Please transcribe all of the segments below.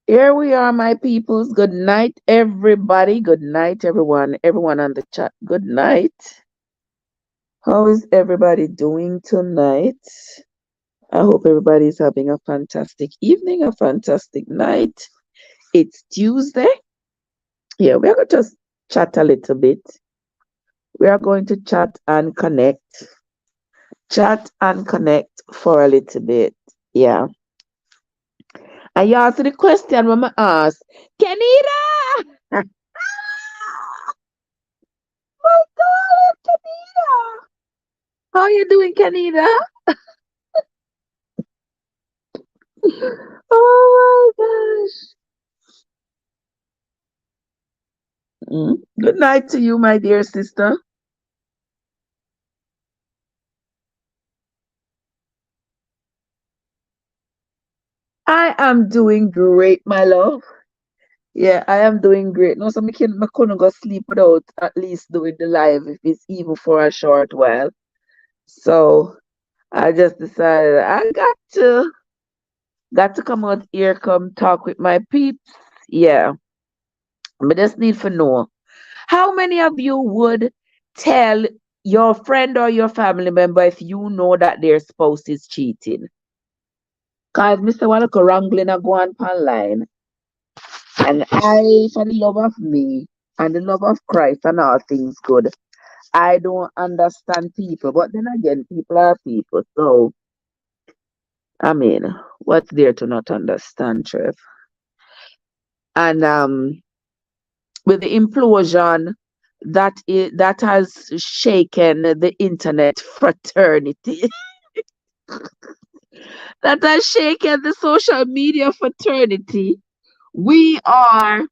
Here we are, my peoples. Good night, everybody. Good night, everyone. Everyone on the chat. Good night. How is everybody doing tonight? I hope everybody's having a fantastic evening, a fantastic night. It's Tuesday. Yeah, we are going to just chat a little bit. We are going to chat and connect. Chat and connect for a little bit. Yeah. And you answer the question when I ask, Kenita! My darling Kenita! How you doing, Kenita? Oh my gosh. Good night to you, my dear sister. I am doing great, my love. Yeah, I am doing great. No, so I couldn't go sleep without at least doing the live if it's even for a short while. So I just decided I got to come out here, come talk with my peeps. Yeah. But just need to know. How many of you would tell your friend or your family member if you know that their spouse is cheating? Cause Mr. Wanako wrangling a go on online. And I, for the love of me and the love of Christ and all things good, I don't understand people. But then again, people are people. So, I mean, what's there to not understand, Trev? And with the implosion that has shaken the internet fraternity, that has shaken the social media fraternity, we are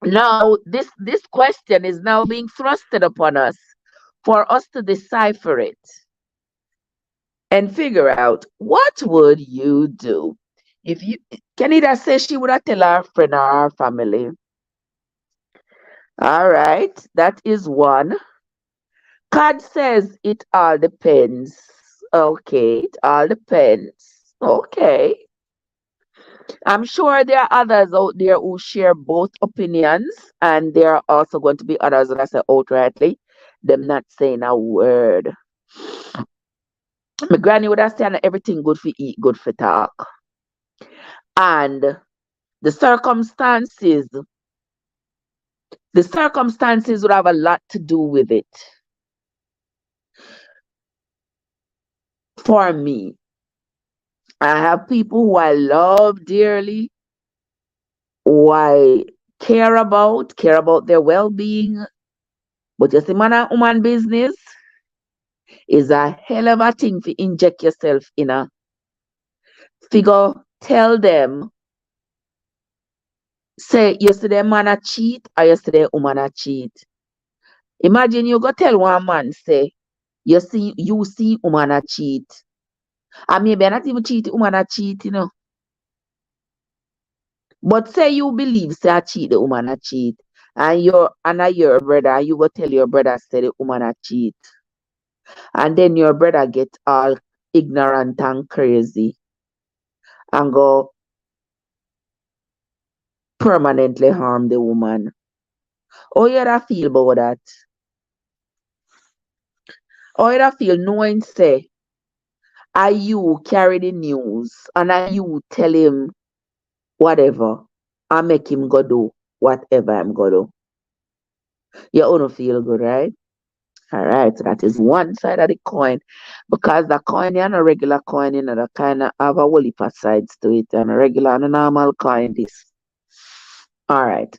now this question is now being thrusted upon us for us to decipher it and figure out what would you do if you Canida says she would have tell our friend or our family. All right, that is one. Card says it all depends. Okay, it all depends. Okay. I'm sure there are others out there who share both opinions, and there are also going to be others that I say outrightly, them not saying a word. My granny would have said everything good for eat, good for talk. And the circumstances, the circumstances would have a lot to do with it. For me, I have people who I love dearly, who I care about their well-being. But you see, man and woman business is a hell of a thing to inject yourself in a figure. Tell them, say yesterday man a cheat or yesterday woman a cheat. Imagine you go tell one man, say, you see woman a cheat. And maybe not even cheat, woman a cheat, you know. But say you believe say I cheat, the woman a cheat. And your brother, you go tell your brother say the woman a cheat. And then your brother get all ignorant and crazy and go permanently harm the woman. How you da feel about that? How you da feel knowing say are you carry the news and are you tell him whatever and make him go do whatever I'm gonna do? You don't feel good, right? All right, so that is one side of the coin. Because the coin and a regular coin, you know, the kind of have a whole heap of sides to it, and a regular and a normal coin this. All right.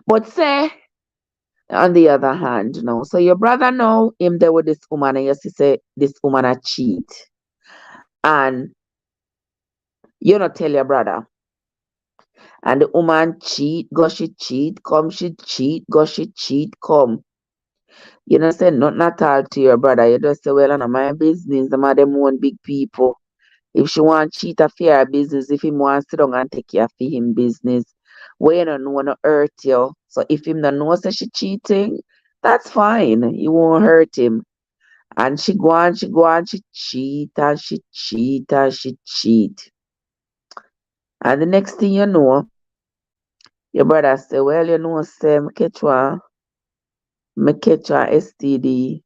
But say on the other hand, you know, so your brother know him there with this woman and you see say this woman a cheat. And you not tell your brother. And the woman cheat, go she cheat, come she cheat, go she cheat, come. You know say nothing at all to your brother. You just say, well, I know my business, them are them own big people. If she want cheat a fair business, if him want sit down and take care of him business, we you don't know no hurt you. So if him don't know say she cheating, that's fine. You won't hurt him. And she go on, she cheat and she cheat and she cheat. And the next thing you know, Your brother say, well, you know, say, me catch one STD,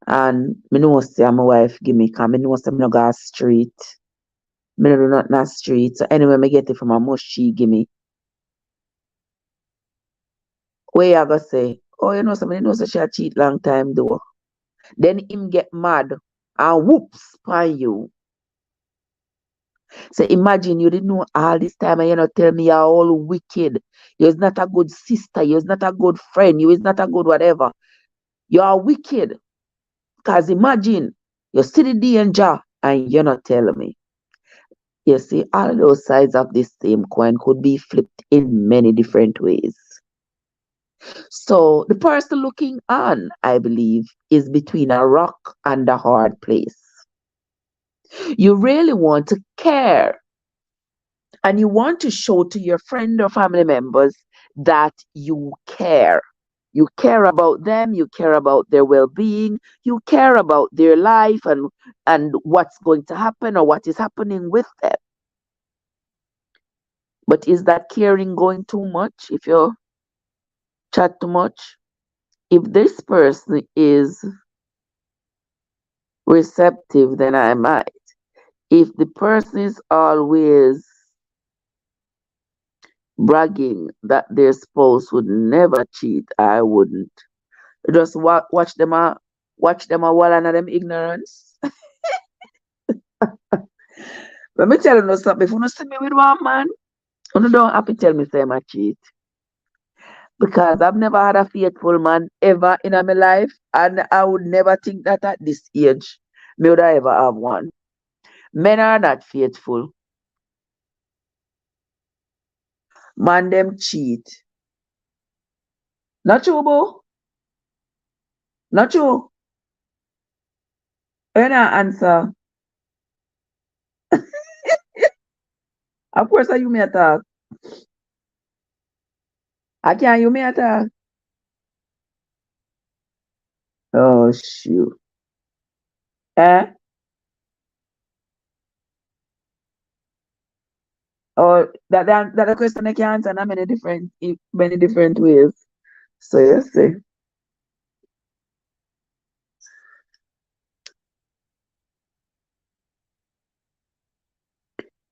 and me know say my wife give me, cause me know say me no go street. Me no do nothing on street. So anyway, me get it from a mush she give me. Where you go say, oh, you know, somebody knows that she a cheat long time though. Then him get mad and whoops on you. So imagine you didn't know all this time and you know tell me you're all wicked. You're not a good sister. You're not a good friend. You is not a good whatever. You are wicked. Because imagine you see the danger and you're not telling me. You see, all those sides of this same coin could be flipped in many different ways. So the person looking on, I believe, is between a rock and a hard place. You really want to care and you want to show to your friend or family members that you care. You care about them, you care about their well-being, you care about their life and what's going to happen or what is happening with them. But is that caring going too much if you chat too much? If this person is receptive, then I might. If the person is always bragging that their spouse would never cheat, I wouldn't. Just watch them a while under them ignorance. Let me tell you no something. If you don't see me with one man, you don't have to tell me say I'm a cheat. Because I've never had a faithful man ever in my life, and I would never think that at this age me would I ever have one. Men are not faithful. Man them cheat. Not true, Bo. Not true. You not answer. Of course, you may talk. I can't you may talk. Oh shoot. Eh? Or that the question I can answer in many different ways. So you see.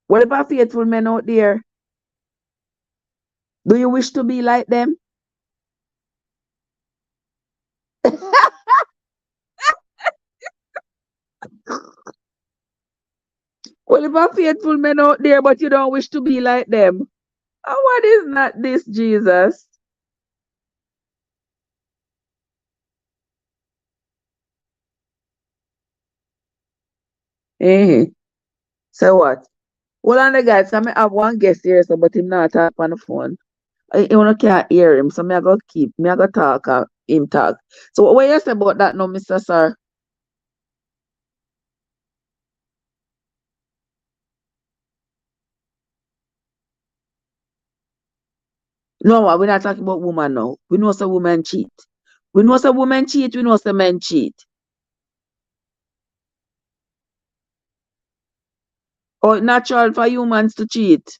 What about faithful men out there? Do you wish to be like them? What about faithful men out there, but you don't wish to be like them? What is not this, Jesus? Eh. So what? Well, on the guys, I may have one guest here, so but him not talk on the phone. You wanna can't hear him, so me I go talk him talk. So what you say about that now, Mr. Sir? No, we're not talking about woman now. We know some women cheat. We know some women cheat, we know some men cheat. Or it's natural for humans to cheat.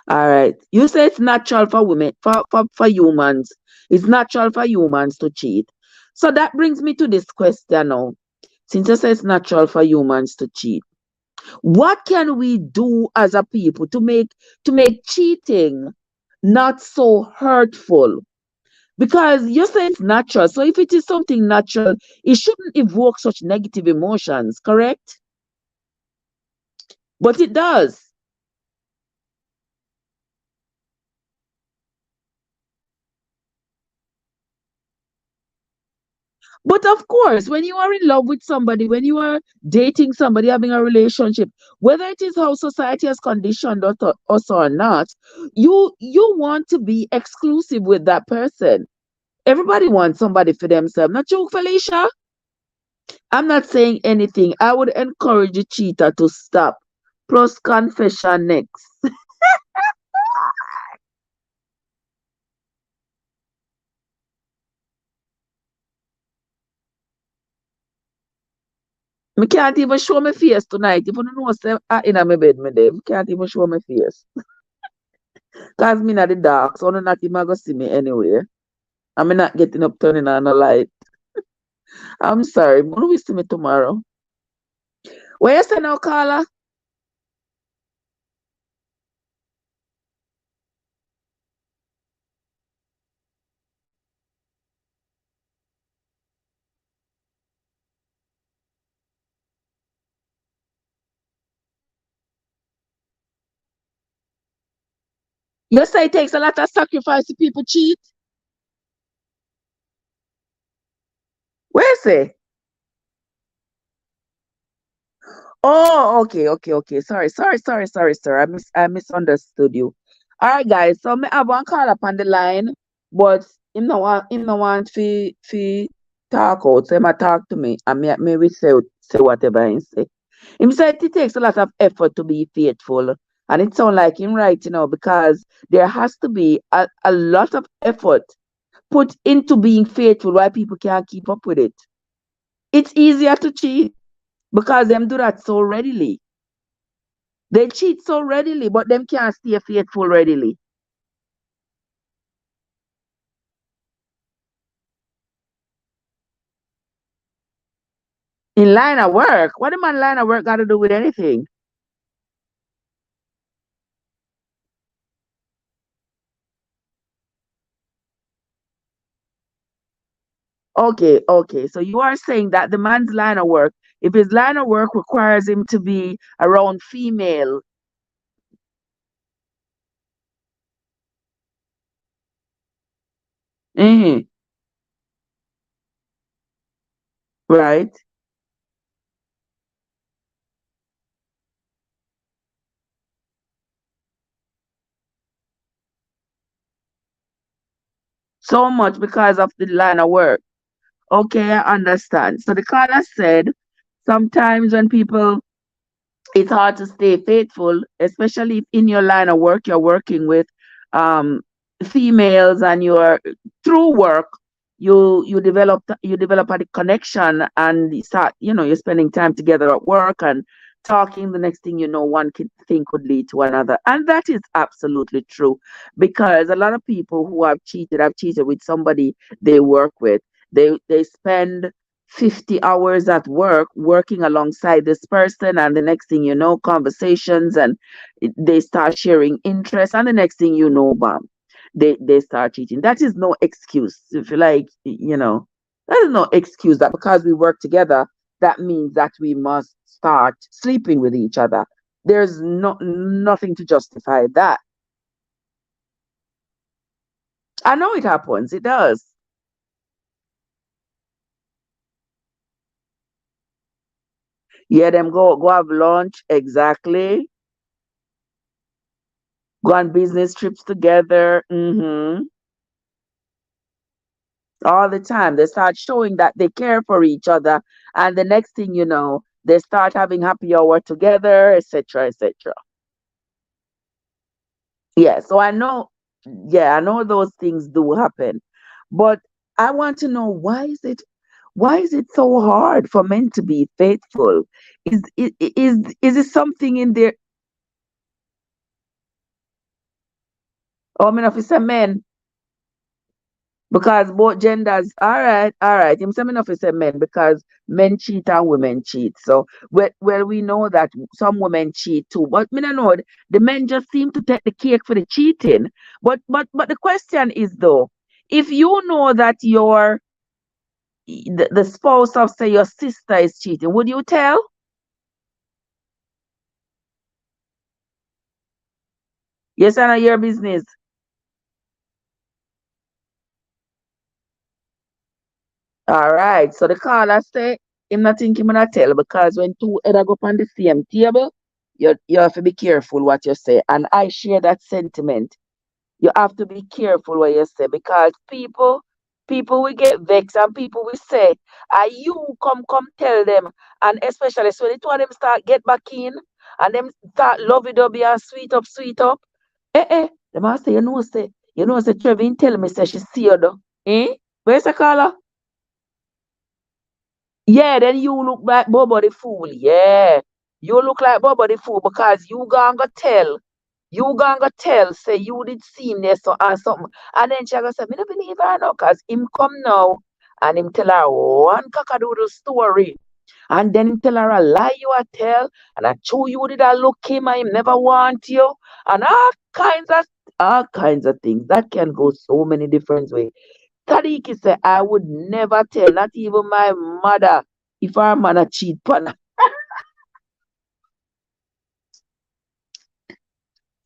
All right. You say it's natural for women, for humans. It's natural for humans to cheat. So that brings me to this question now. Since you say it's natural for humans to cheat, what can we do as a people to make cheating not so hurtful? Because you say it's natural. So if it is something natural, it shouldn't evoke such negative emotions, correct? But it does. But of course, when you are in love with somebody, when you are dating somebody, having a relationship, whether it is how society has conditioned us or not, you want to be exclusive with that person. Everybody wants somebody for themselves. Not you, Felicia. I'm not saying anything. I would encourage the cheater to stop. Plus confession next. Me can't even show my face tonight. If you don't know, say, I in my bed, me there. Me can't even show my face. Because me in the dark, so I'm not even going to see me anyway. I'm not getting up turning on the light. I'm sorry. When we see me tomorrow? Where you say now, Carla? You say it takes a lot of sacrifice to people cheat? Where you say? Oh, okay. Sorry, sir. I misunderstood you. All right, guys. So me have one call up on the line, but him no want fi talk out. So him a talk to me, and me will say whatever he say. Him said it takes a lot of effort to be faithful, and it sounds like him right, because there has to be a lot of effort put into being faithful. Why people can't keep up with it? It's easier to cheat because them do that so readily. They cheat so readily, but them can't stay faithful readily. In line of work, what do man line of work got to do with anything? Okay. So you are saying that the man's line of work, if his line of work requires him to be around female, mhm, right? So much because of the line of work. Okay, I understand. So the caller said sometimes when people it's hard to stay faithful, especially if in your line of work you're working with um, females and you're through work you develop a connection and you start you're spending time together at work and talking. The next thing you know, thing could lead to another, and that is absolutely true because a lot of people who have cheated with somebody they work with. They spend 50 hours at work working alongside this person, and the next thing you know, conversations, and they start sharing interests, and the next thing you know, bam, they start cheating. That is no excuse. If you like, that is no excuse that because we work together that means that we must start sleeping with each other. There's nothing to justify that. I know it happens, it does. Yeah, them go have lunch, exactly. Go on business trips together. All the time. They start showing that they care for each other. And the next thing you know, they start having happy hour together, etc., etc. Yeah, so I know those things do happen. But I want to know why is it so hard for men to be faithful? Is it something in there? Oh, I mean, if it's a men, because both genders, all right. Him say me not fi say men because men cheat and women cheat. So well we know that some women cheat too, but me no know the men just seem to take the cake for the cheating. But the question is though, if you know that the spouse of say your sister is cheating, would you tell? Yes, I know your business. All right. So the caller say him not think him gonna tell because when two head go up on the same table, you have to be careful what you say. And I share that sentiment. You have to be careful what you say because people will get vexed and people will say, "Are you come tell them?" And especially so when the two of them start get back in and them start lovey dovey and sweet up. The master, say Trevin tell me say she see you though. Eh? Where's the caller? Yeah, then you look like Bobo the fool. Yeah. You look like Bobo the fool because you gonna tell, say you did see him there so or something. And then she gonna say, me don't believe her now, cause him come now and him tell her one cockadoodle story. And then him tell her a lie you a tell, and I chew you did a look him and him never want you. And all kinds of things. That can go so many different ways. Tadiki said, I would never tell, not even my mother, if her man a cheat on her.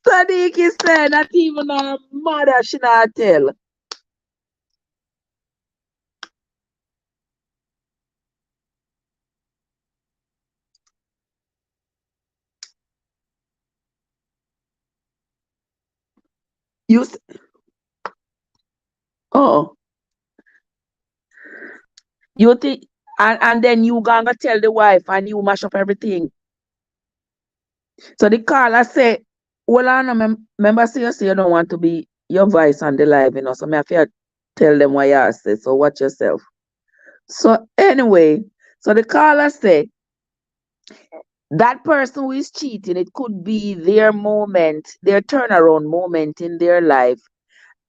Tadiki said, not even her mother she not tell. You s- oh, you think and then you gonna tell the wife and you mash up everything. So the caller say, well, I know, remember say you don't want to be your voice on the live, so me have to tell them what you say. So watch yourself. So anyway, so the caller say that person who is cheating, it could be their moment, their turnaround moment in their life.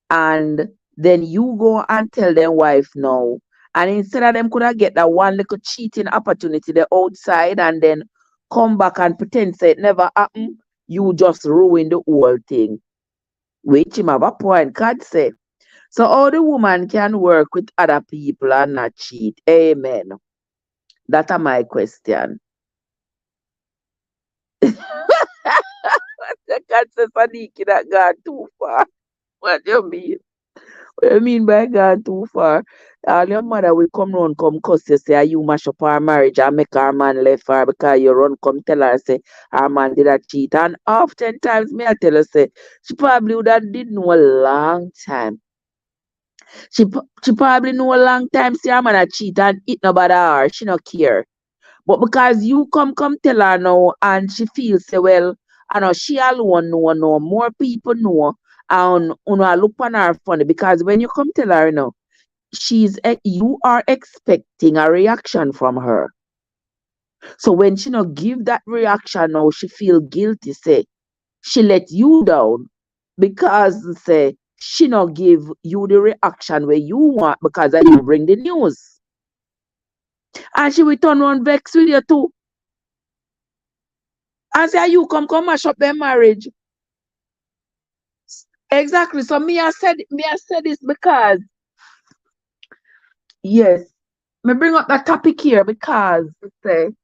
And then you go and tell them wife no. And instead of them could have get that one little cheating opportunity the outside and then come back and pretend say it never happened, you just ruin the whole thing. Which him have a point, God say. So how the woman can work with other people and not cheat. Amen. That's my question. God says Sadiki that gone too far. What do you mean? What you mean by gone too far? All your mother will come round, come cuss you, say, "Ah, you mash up our marriage and make our man left her because you run come tell her, say, our man did a cheat. And oftentimes, me I tell her, say, she probably would have did know a long time. She probably know a long time, say, her man a cheat and it no bother her. She no care. But because you come tell her now and she feels say, well, I know she alone know no more people know and look on her funny because when you come tell her now, you are expecting a reaction from her. So when she not give that reaction now, she feel guilty, say she let you down because say she not give you the reaction where you want because I you bring the news. And she will turn around vex with you too. And say you come mash up their marriage. Exactly. So me I said this because yes, me bring up that topic here because say you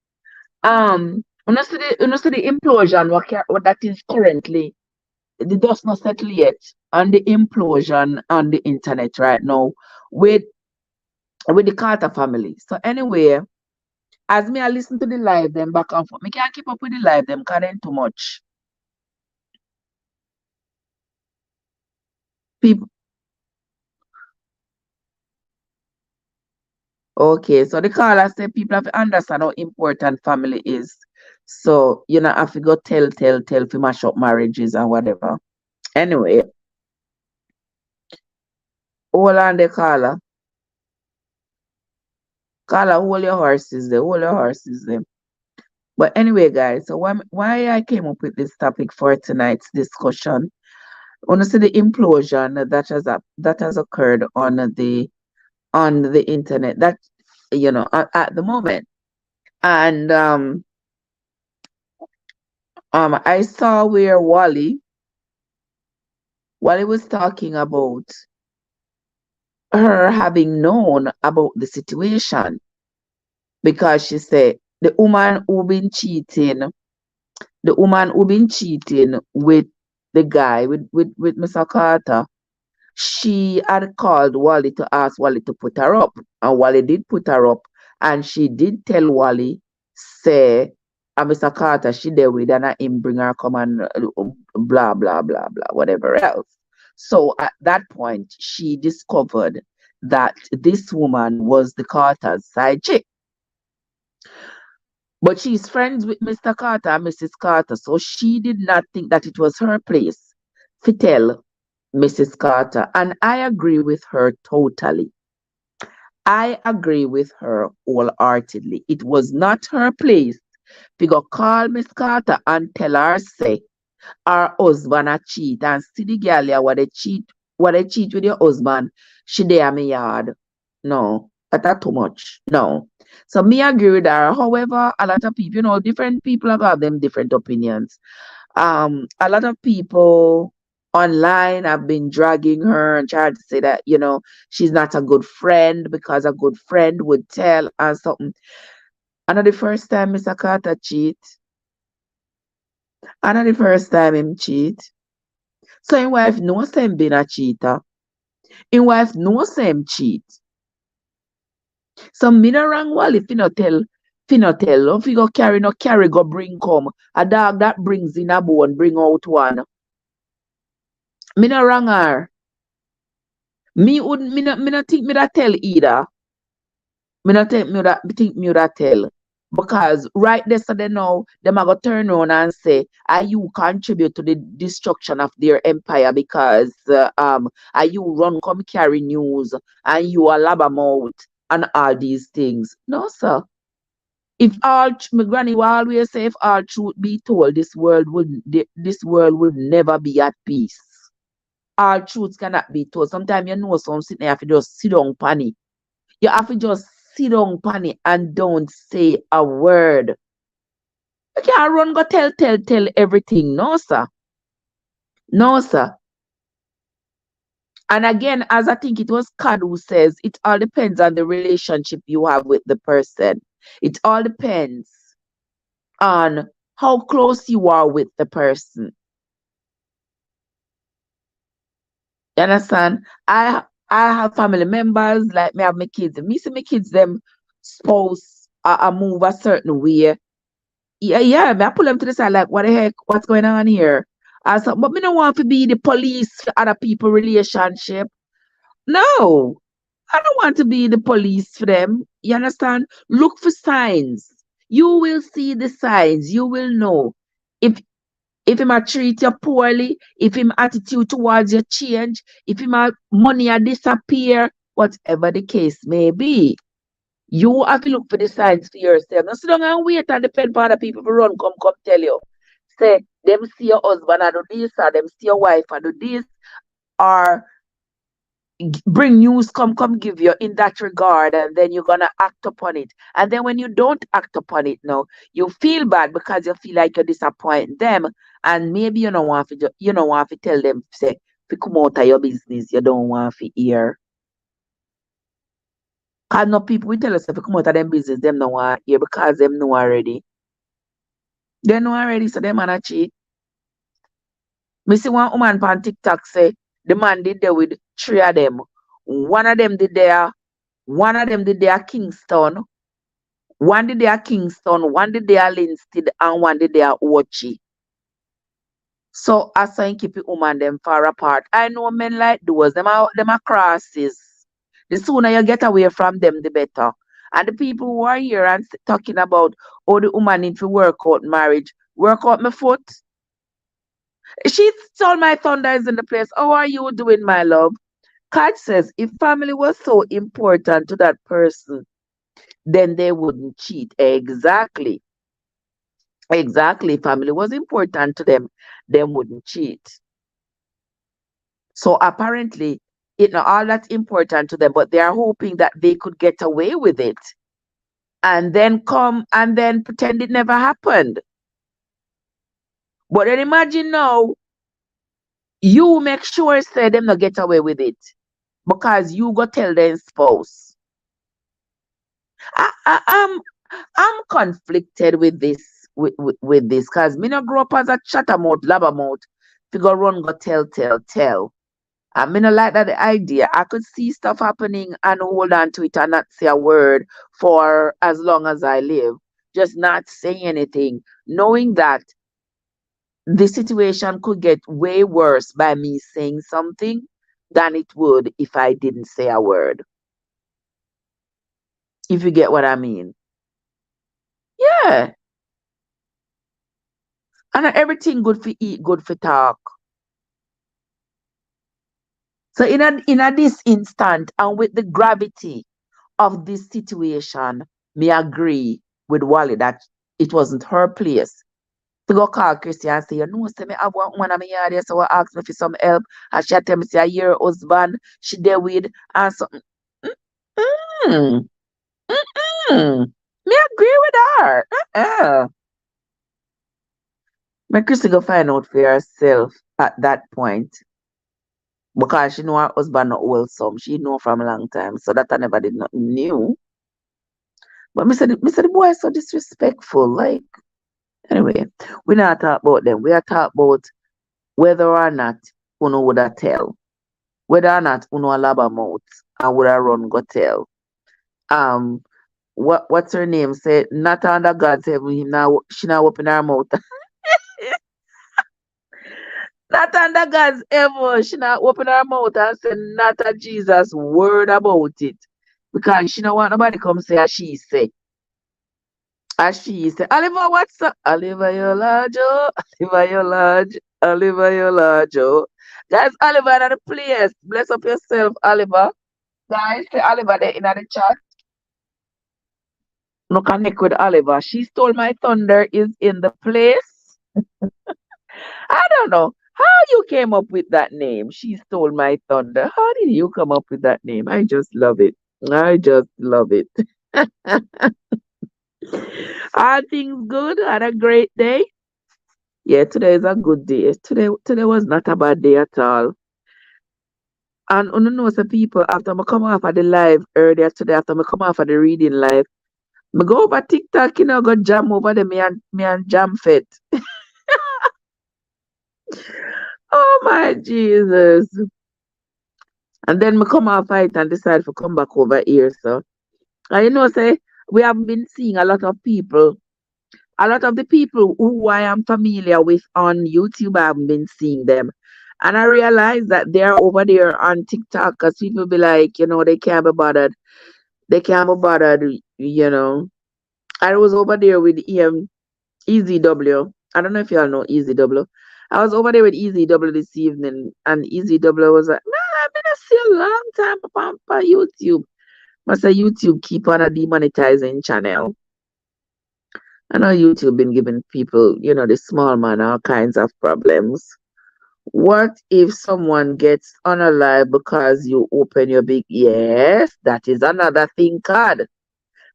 know see the implosion what that is currently the dust not settle yet and the implosion on the internet right now with the Carter family. So anyway, as me I listen to the live them back and forth, me can't keep up with the live them because too much people. Okay, so the caller said people have to understand how important family is. So, have to go tell, to mash up marriages and whatever. Anyway, hold on the caller. Caller, hold your horses there, hold your horses there. But anyway, guys, so why I came up with this topic for tonight's discussion, honestly, the implosion that has occurred on the internet that at the moment. And I saw where Wally was talking about her having known about the situation because she said the woman who been cheating with the guy with Mr. Carter, she had called Wally to ask Wally to put her up, and Wally did put her up, and she did tell Wally, say, Mr. Carter, she there with and I him bring her come and blah blah blah blah whatever else. So at that point, she discovered that this woman was the Carter's side chick. But she's friends with Mr. Carter and Mrs. Carter, so she did not think that it was her place to tell Mrs. Carter. And I agree with her totally. I agree with her wholeheartedly. It was not her place to go call Miss Carter and tell her say her husband a cheat and see the girl here what they cheat with your husband, she there me yard. No, that too much. No. So me agree with her. However, a lot of people, different people have them different opinions. A lot of people online have been dragging her and trying to say that, she's not a good friend because a good friend would tell her something. And not the first time Mr. Carter cheat. And not the first time him cheat. So his wife knows him being a cheater. His wife knows him cheat. So me no wrong well if you no tell, if you go carry no carry go bring come. A dog that brings in a bone, bring out one. Me no wrong her. Me wouldn't me not think me that tell either. Me not think me that tell. Because right there so they know them are gonna turn around and say, are you contribute to the destruction of their empire because are you run come carry news and you are labamouth and all these things. No, sir. If my granny will always say, if all truth be told, this world would never be at peace. All truths cannot be told. Sometimes something you have to just sit down panny. You have to just sit down panny and don't say a word. You can't run go tell everything. No, sir. No, sir. And again, as I think it was Kad who says, it all depends on the relationship you have with the person. It all depends on how close you are with the person. You understand? I have family members, like me have my kids. Me see my kids, them spouse move a certain way. Yeah, me I pull them to the side like, what the heck, what's going on here? But me don't want to be the police for other people relationship. No, I don't want to be the police for them. You understand? Look for signs. You will see the signs. You will know if him a treat you poorly, if him attitude towards you change, if him a money a disappear, whatever the case may be. You have to look for the signs for yourself. Now sit down and wait and depend on other people to run, come tell you. Say, them see your husband and do this, or them see your wife and do this, or bring news, come give you in that regard, and then you're gonna act upon it. And then when you don't act upon it now, you feel bad because you feel like you're disappointing them, and maybe you don't want to tell them say to come out of your business. You don't want to hear. Cause no people will tell us if you come out of them business, them no want hear because them know already. They know already, so them man cheat. Me see one woman on TikTok say the man did there with three of them. One of them did there. One of them did there Kingston. One did there Kingston. One did there Linstead, and one did there Ochi. So I saw keep it woman them far apart. I know men like those. Them are crosses. The sooner you get away from them, the better. And the people who are here and talking about oh the woman need to work out marriage, work out my foot. She told my thunder is in the place. How are you doing, my love? Kat says if family was so important to that person, then they wouldn't cheat. Exactly. Exactly. Family was important to them, they wouldn't cheat. So apparently, it's not all that important to them, but they are hoping that they could get away with it and then come and then pretend it never happened. But then imagine now, you make sure say them not get away with it because you go tell their spouse. I'm conflicted with with this because me not grow up as a chattermouth, labbermouth. If you go run, go tell. I mean, I like that idea. I could see stuff happening and hold on to it and not say a word for as long as I live. Just not saying anything, knowing that the situation could get way worse by me saying something than it would if I didn't say a word. If you get what I mean. Yeah. And everything good for eat, good for talk. So in a this instant and with the gravity of this situation, me agree with Wally that it wasn't her place to go call Christy and say, you know, say me have one woman in my yard here, so I ask me for some help. And she tell me, say, I hear her husband, she there with, and something. Mm, mm, me agree with her. Make Christy go find out for herself at that point. Because she know her husband not wholesome. She know from a long time. So that I never did nothing new. But me said the boy is so disrespectful. Like, anyway, we not talk about them. We are talk about whether or not Uno would have tell. Whether or not Uno a lab mouth and would have run go tell. Um what's her name? Say not under God's heaven, him now she now open her mouth. Not under God's heaven. She not open her mouth and say not a Jesus word about it. Because she don't want nobody come say as she say. As she say, Oliver, what's up? Oliver Yolajo, Oliver Yolaj, Oliver Yolajo. Guys, Oliver at the place. Bless up yourself, Oliver. Guys, say Oliver there in the chat. No connect with Oliver. She stole my thunder is in the place. I don't know how you came up with that name. She stole my thunder. How did you come up with that name? I just love it. I just love it. Are things good? Had a great day? Yeah, today is a good day. Today was not a bad day at all. And you know some people after I come off of the live earlier today, after I come off of the reading live, I go over TikTok, go jam over there, me and jam fit. Oh my Jesus. And then I come off it and decide to come back over here. So and say we have been seeing a lot of the people who I am familiar with on YouTube, I haven't been seeing them. And I realize that they're over there on TikTok because people be like, they can't be bothered. They can't be bothered. I was over there with EZW. I don't know if y'all know EZW. I was over there with EZW this evening, and EZW was like, nah, I've been see a long time on YouTube. Must say YouTube keep on a demonetizing channel. I know YouTube been giving people, the small man all kinds of problems. What if someone gets unalive because you open your big yes, that is another thing, card.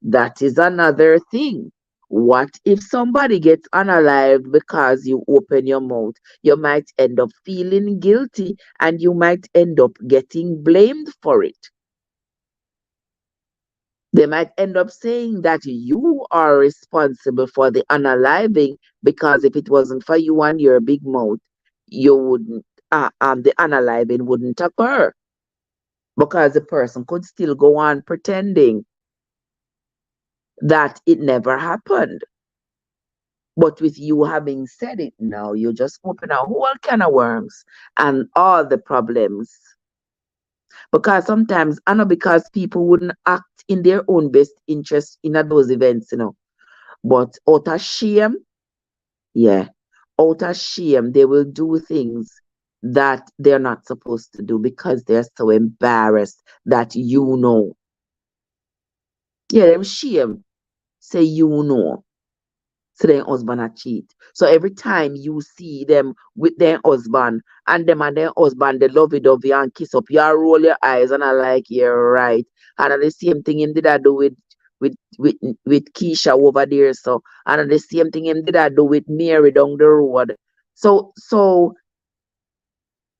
That is another thing. What if somebody gets unalive because you open your mouth? You might end up feeling guilty and you might end up getting blamed for it. They might end up saying that you are responsible for the unaliving because if it wasn't for you and your big mouth, you wouldn't, the unaliving wouldn't occur because the person could still go on pretending that it never happened. But with you having said it now, you just open a whole can of worms and all the problems. Because sometimes, I know because people wouldn't act in their own best interest in those events, But out of shame, out of shame, they will do things that they're not supposed to do because they're so embarrassed that you know. Yeah, them shame. Say you know. So their husband a cheat. So every time you see them with their husband and them and their husband, they lovey-dovey and kiss up, you roll your eyes and I like, you're right. And the same thing him did I do with Keisha over there. So and the same thing him did I do with Mary down the road. So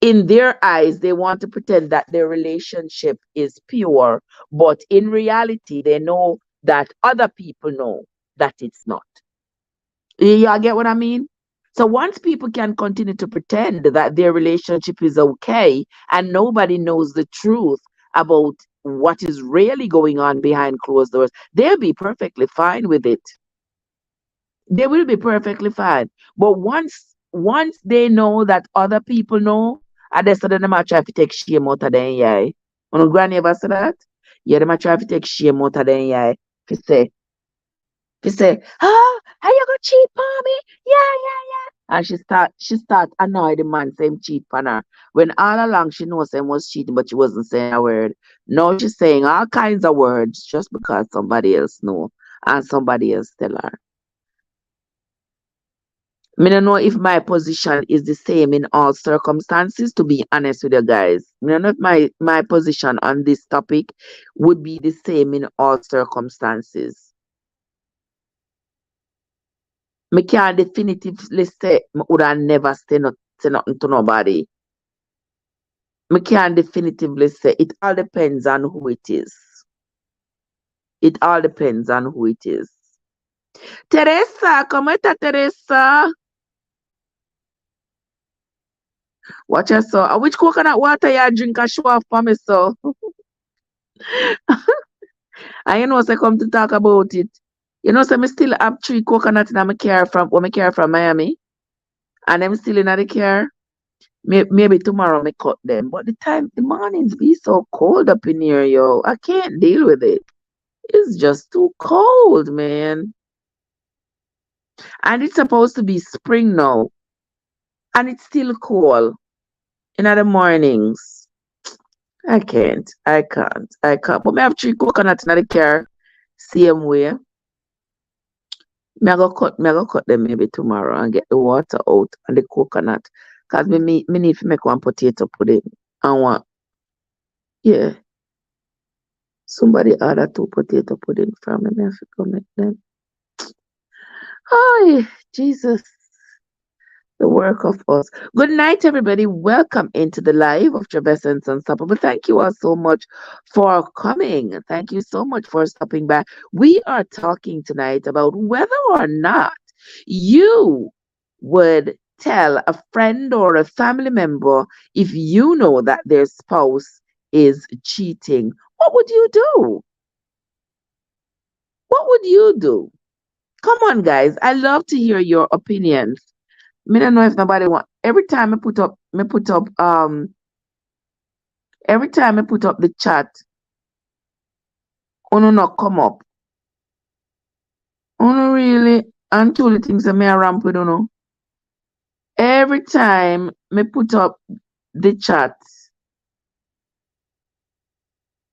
in their eyes, they want to pretend that their relationship is pure, but in reality, they know that other people know that it's not. You get what I mean? So once people can continue to pretend that their relationship is okay and nobody knows the truth about what is really going on behind closed doors, they'll be perfectly fine with it. They will be perfectly fine. But once they know that other people know, and they said them a try to take shame out of them, yeah. When granny ever said that? Yeah, them a try to take shame out of them, yeah. To say, how you gonna cheat on me? Yeah, yeah, yeah. And she start annoy the man saying cheat on her. When all along she knows him was cheating, but she wasn't saying a word. Now she's saying all kinds of words just because somebody else know and somebody else tell her. Me don't know if my position is the same in all circumstances, to be honest with you guys. Me don't know if my position on this topic would be the same in all circumstances. Me can't definitively say me would have never say nothing to nobody. Me can't definitively say. It all depends on who it is. It all depends on who it is. Teresa, ¿cómo está Teresa? Watch us so. Which coconut water you drink a show off for me so? And you know, say come to talk about it. You know, say me still have 3 coconut in my car from when me car from Miami. And I'm still in the car. Maybe tomorrow me cut them. But the mornings be so cold up in here, yo. I can't deal with it. It's just too cold, man. And it's supposed to be spring now. And it's still cold in the mornings. I can't. I can't. I can't. But me have 3 coconuts in the car. Same way. Me I go cut them maybe tomorrow and get the water out and the coconut. Cause me need to make one potato pudding. And one, yeah. Somebody order 2 potato pudding from me. Me have to go make them. Hi, Jesus. The work of us. Good night, everybody. Welcome into the live of Trevessence Unstoppable. Thank you all so much for coming. Thank you so much for stopping by. We are talking tonight about whether or not you would tell a friend or a family member if you know that their spouse is cheating. What would you do? What would you do? Come on, guys. I love to hear your opinions. Me don't know if nobody want. Every time I put up the chat, uno not come up. Uno really and truly things that me a ramp with uno. Every time me put up the chat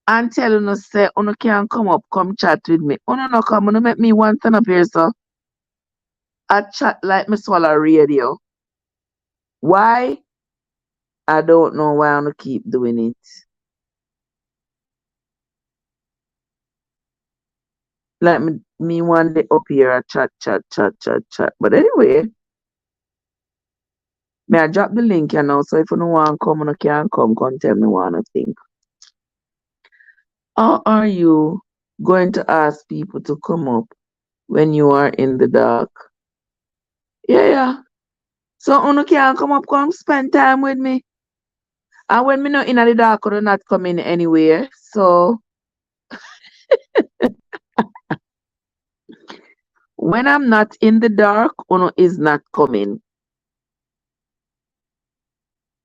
and tell uno say uno can come up, come chat with me. Uno not come, uno make me one turn up here, so I chat like me swallow radio. Why? I don't know why uno keep doing it. Like me one day up here, I chat. But anyway, may I drop the link here now, so if you don't want to come, you can come tell me what you think. How are you going to ask people to come up when you are in the dark? Yeah. So you can come up, come spend time with me. And when me not in the dark, you not coming anywhere. So when I'm not in the dark, Uno is not coming.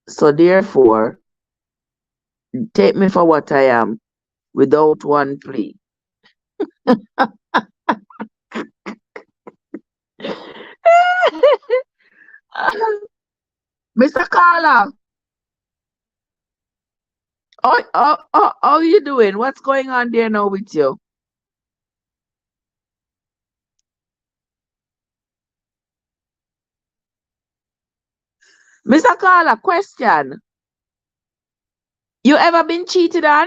So therefore, take me for what I am without one plea. Mr. Carla, how you doing? What's going on there now with you? Mr. Carla, question. You ever been cheated on?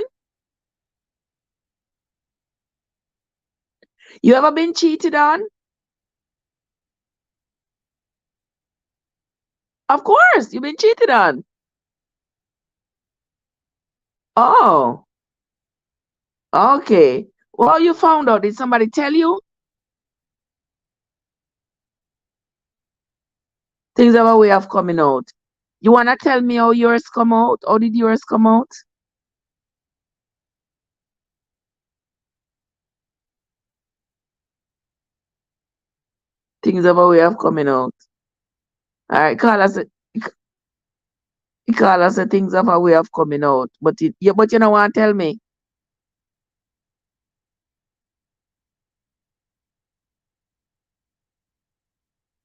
You ever been cheated on? Of course, you've been cheated on. Oh, okay. Well, you found out. Did somebody tell you? Things have a way of coming out. You wanna tell me how yours come out? How did yours come out? Things have a way of coming out. All right, Carla said things have a way of coming out. But you don't want to tell me.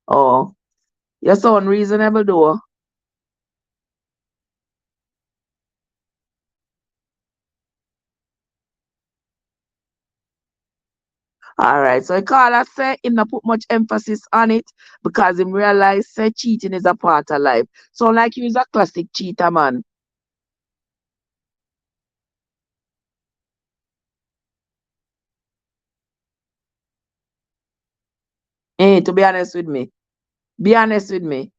Oh, You sound reasonable though. All right. So Carla say him not put much emphasis on it because him realize say cheating is a part of life. So like you is a classic cheater man. To be honest with me. Be honest with me.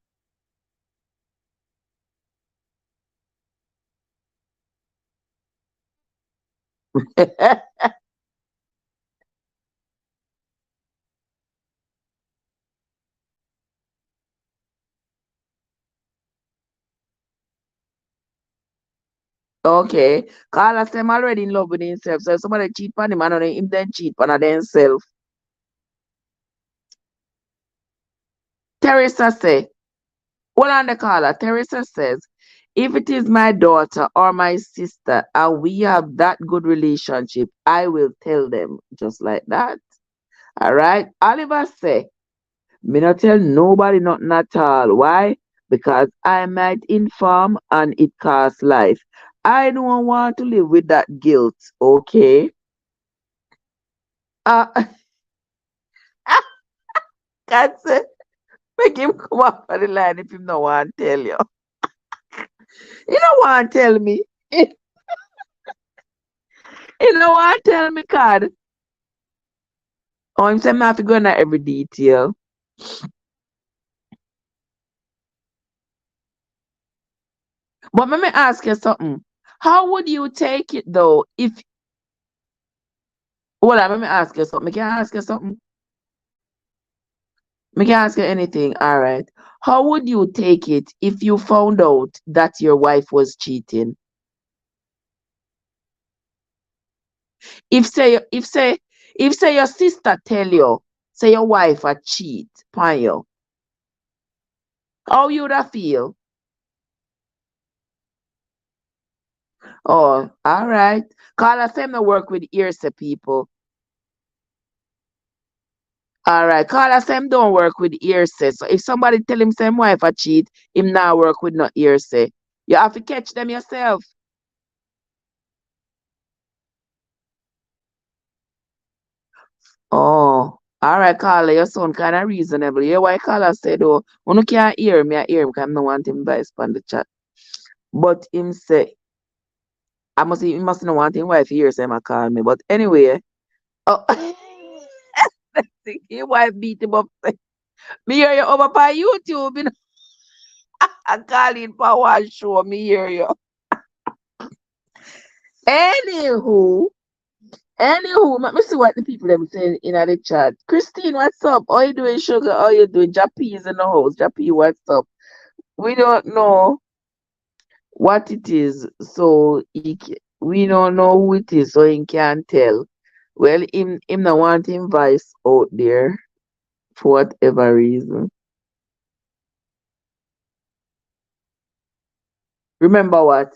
Okay. Carla say him already in love with himself. So if somebody cheat on him and him then cheat on themself. Teresa say, hold on the caller. Teresa says, if it is my daughter or my sister and we have that good relationship, I will tell them just like that. All right. Oliver say, me not tell nobody nothing at all. Why? Because I might inform and it costs life. I don't want to live with that guilt. Okay. Uh, can't say, make him come up on the line if him no want tell you. He don't want tell me. He don't want tell me, card. Oh, him say me have to go into every detail. But let me ask you something. How would you take it though if well let me ask you something. Can I ask you something? Me can ask you anything. All right. How would you take it if you found out that your wife was cheating? If say your sister tell you, say your wife a cheat upon you, how you would feel? Oh, all right. Call us them to work with earset people. All right. Call us them don't work with earset. So if somebody tell him same wife a cheat, him now work with no earset. You have to catch them yourself. Oh, all right, Carla, your son kind of reasonable. Yeah, why Carla said, oh, you can't hear me, I hear him because I don't want him voice on the chat. But him say, he must not want him wife hear say him call me. But anyway, oh, think his wife beat him up. Me hear you over by YouTube, you know, I call in for one show, me hear you. Anywho, let me see what the people them saying in the chat. Christine, what's up? How you doing, sugar? How you doing? Jappy is in the house. Jappy, what's up? We don't know what it is, so we don't know who it is, so he can't tell. Well, him not want him voice out there for whatever reason. Remember what?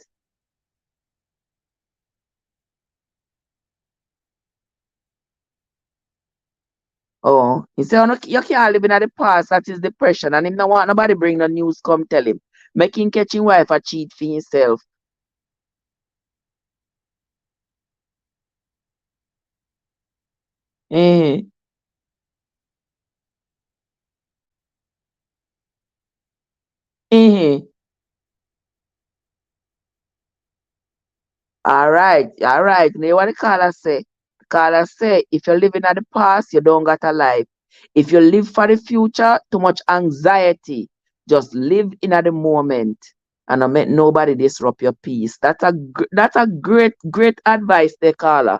Oh, he said, oh, no, you can't live in the past. That is depression, and him not want nobody bring the news. Come tell him, make him catch him wife a cheat for himself. Eh, eh. All right. You know what the caller say? The caller say, if you're living at the past, you don't got a life. If you live for the future, too much anxiety. Just live in at the moment and don't make nobody disrupt your peace. That's a great advice, the caller.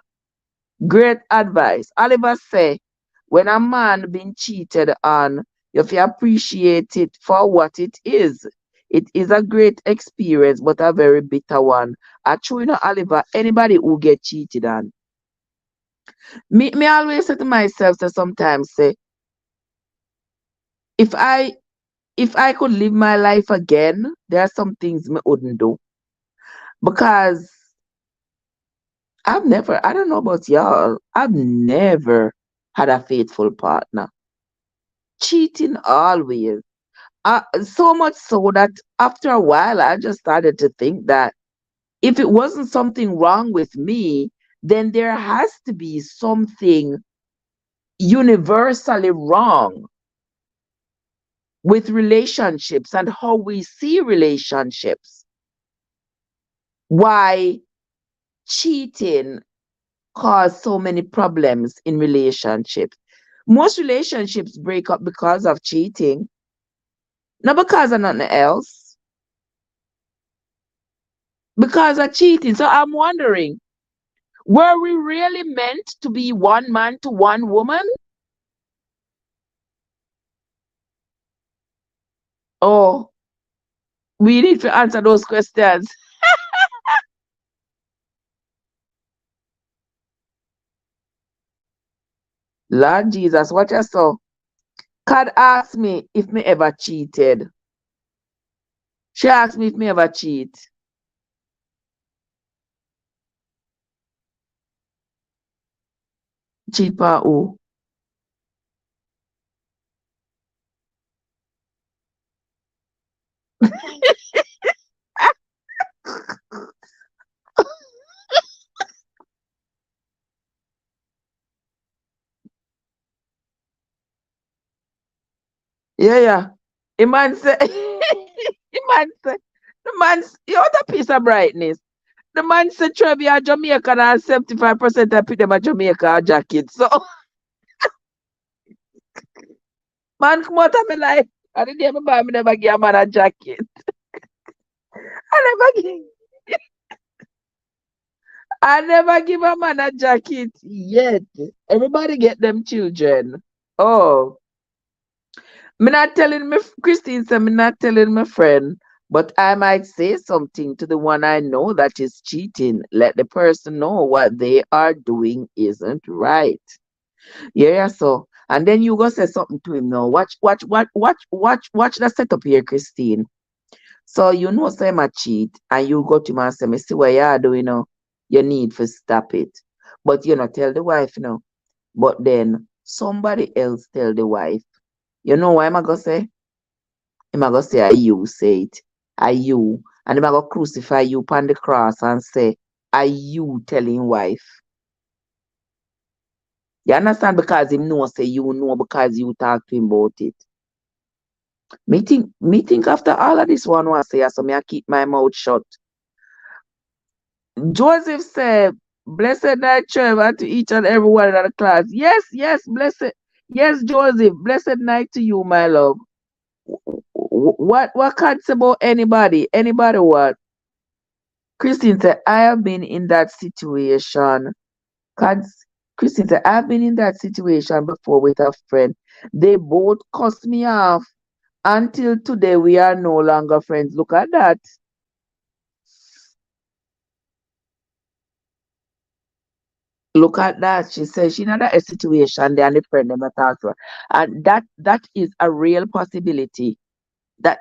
Great advice. Oliver say, when a man been cheated on, you have to appreciate it for what it is. It is a great experience, but a very bitter one. I true, you know, Oliver, anybody who get cheated on. Me always say to myself, say sometimes, say, if I if I could live my life again, there are some things me wouldn't do. Because I don't know about y'all, I've never had a faithful partner. Cheating always. So much so that after a while, I just started to think that if it wasn't something wrong with me, then there has to be something universally wrong with relationships and how we see relationships. Why cheating cause so many problems in relationships. Most relationships break up because of cheating, not because of nothing else, because of cheating. So I'm wondering, were we really meant to be one man to one woman? Oh, we need to answer those questions. Lord Jesus, what you saw? Kad asked me if me ever cheated. She asked me if me ever cheat. Cheat pa who? Yeah, yeah. The man say, the man say, you want a piece of brightness. The man said, Trev, you're Jamaican and 75% I pick them a Jamaica jacket. So, man, come out of my life. I didn't ever buy me, never give a man a jacket. I never give, I never give a man a jacket yet. Everybody get them children. Oh, me not telling me, Christine said, me not telling my friend, but I might say something to the one I know that is cheating. Let the person know what they are doing isn't right. Yeah, yeah, so. And then you go say something to him now. Watch that setup here, Christine. So you know say I'm a cheat and you go to him and say, me see what you are doing now. You need to stop it. But you know, tell the wife now. But then somebody else tell the wife. You know why am I gonna say? Am I gonna say are you say it? Are you? And am I gonna crucify you upon the cross and say, are you telling wife? You understand? Because him know say you know because you talk to him about it. Me think after all of this one was say, so me I keep my mouth shut. Joseph said, blessed night, Trevor, to each and every one in the class. Yes, yes, blessed. Yes, Joseph, blessed night to you, my love. What can't say about anybody? Anybody what? Christine said, I have been in that situation. Can't, Christine said, I've been in that situation before with a friend. They both cussed me off. Until today, we are no longer friends. Look at that. Look at that. She says she in a situation there and the friend never talk to her. And that is a real possibility. That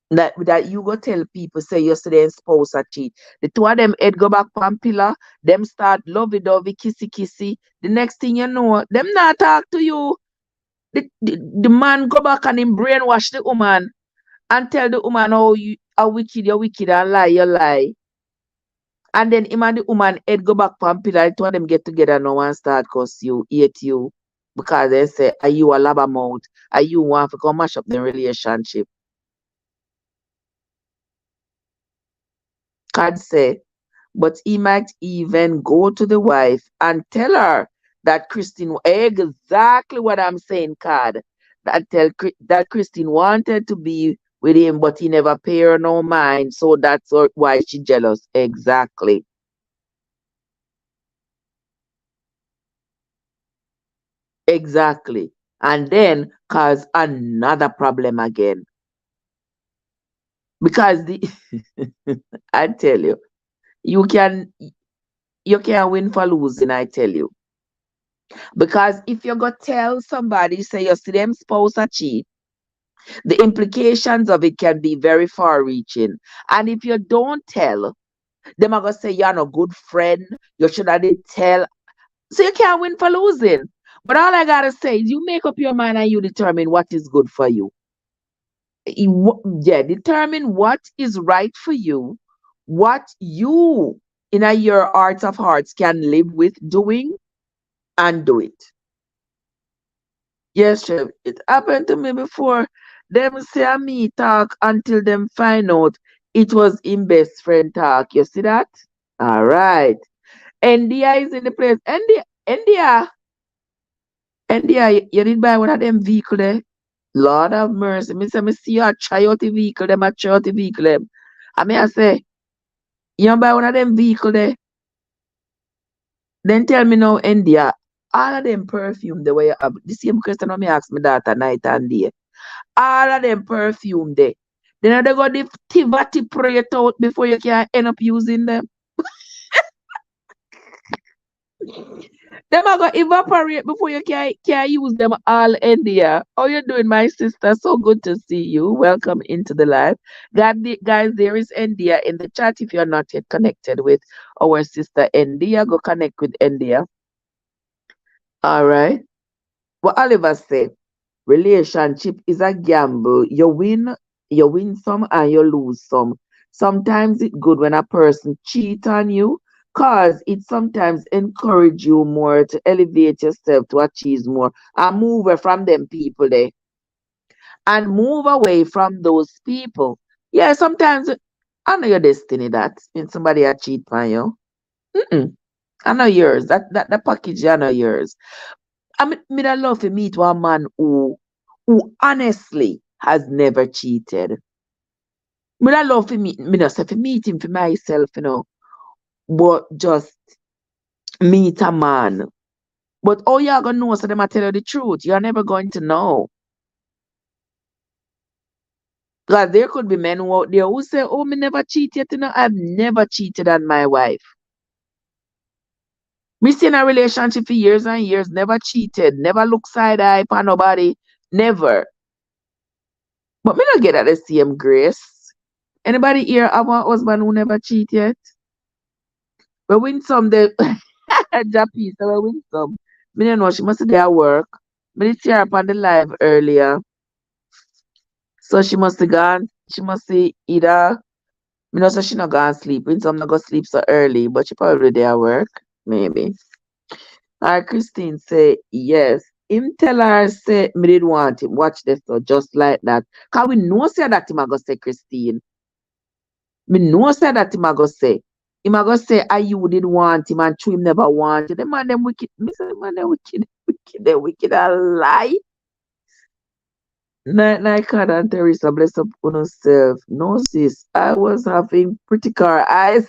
that you go tell people say yesterday spouse a cheat. The two of them head go back on pillar, them start lovey dovey, kissy kissy. The next thing you know, them not talk to you. The man go back and him brainwash the woman and tell the woman how you how wicked you're wicked and lie you lie. And then him and the woman head go back from pillar. The two of them get together now and start cause you, hate you. Because they say, are you a laba mouth? Are you want to come mash up the relationship? God say, but he might even go to the wife and tell her that Christine exactly what I'm saying, Card. That Christine wanted to be with him, but he never pay her no mind. So that's why she jealous. Exactly. Exactly. And then cause another problem again. Because the I tell you, you can you can win for losing, I tell you. Because if you go tell somebody, say you see them spouse a cheat, the implications of it can be very far reaching. And if you don't tell, them are gonna say you're not a good friend, you should have did tell. So you can't win for losing. But all I gotta say is you make up your mind and you determine what is good for you. Yeah, determine what is right for you, what you in your heart of hearts can live with doing and do it. Yes, Trev, it happened to me before. Them say me talk until them find out it was in best friend talk. You see that? All right. India is in the place. India, you did buy one of them vehicle there. Lord have mercy. Me say me see you a try out the vehicle, them a try out the vehicle them. I say, you buy one of them vehicle there. Then tell me now, India, all of them perfume the way you have. The same question when me ask my daughter night and day. All of them perfume there. Then they got the evaporate out before you can end up using them. Them are gonna evaporate before you can use them all India. How you doing, my sister? So good to see you. Welcome into the live. Guys, there is India in the chat. If you're not yet connected with our sister India, go connect with India. All right. What Oliver said, relationship is a gamble. You win some and you lose some. Sometimes it's good when a person cheat on you because it sometimes encourage you more to elevate yourself to achieve more and move away from them people there and move away from those people. Yeah, sometimes I know your destiny that when somebody a cheat on you. Mm-mm. I know yours. That the package I know yours. Me that love to meet one man who honestly has never cheated. Me that love to me not say to meet him for myself, but just meet a man. But all you're gonna know so them I tell you the truth. You're never going to know. Because there could be men who out there who say, oh, me never cheated, I've never cheated on my wife. Me stay in a relationship for years and years, never cheated, never look side eye for nobody, never. But me not get at the same grace. Anybody here have a husband who never cheat yet? We win some the Jappy, so we win some. Me don't know, she must be at work. Me did see her up on the live earlier. So she must have gone, she must see either, me know so she not gone sleep. Win some not go sleep so early, but she probably there at work. Maybe. Christine say yes. Him tell her say me did want him. Watch this so just like that. Cause we know say that him a go say Christine. Me know say that him a go say. Him a go say I you did want him and true him never wanted. The man them wicked. Me say the man them wicked, wicked, they wicked a lie. Night God and Teresa bless up on herself. No sis, I was having pretty car eyes.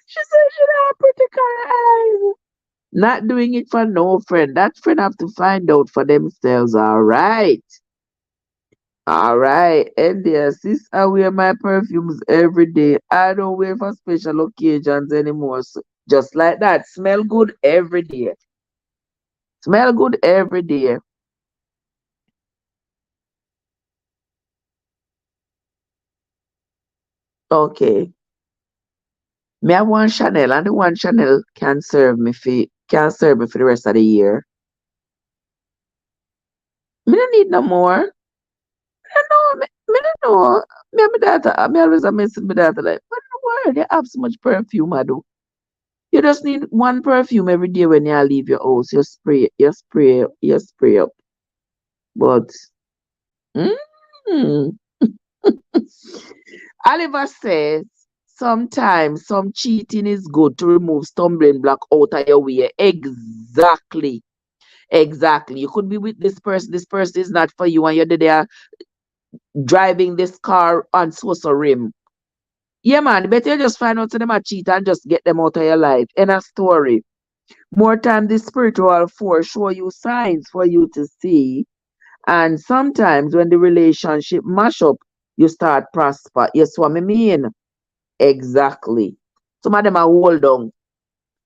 She said she had pretty car eyes. Not doing it for no friend. That friend have to find out for themselves. All right. All right. And yes, sis, I wear my perfumes every day. I don't wear for special occasions anymore. So just like that. Smell good every day. Smell good every day. Okay. Me have one Chanel and the one Chanel can serve me for the rest of the year. Me don't need no more. Me don't know. Me and my daughter, me always a message my daughter like, what in the world? You have so much perfume, I do. You just need one perfume every day when you leave your house. You spray up. But mm, Oliver says sometimes some cheating is good to remove stumbling block out of your way. Exactly. Exactly. You could be with this person. This person is not for you, and you're there driving this car on so rim. Yeah, man. Better you just find out to them a cheat and just get them out of your life. End of story. More time the spiritual force show you signs for you to see. And sometimes when the relationship mash up, you start prosper. Yes, what I mean? Exactly. Some of them are hold down.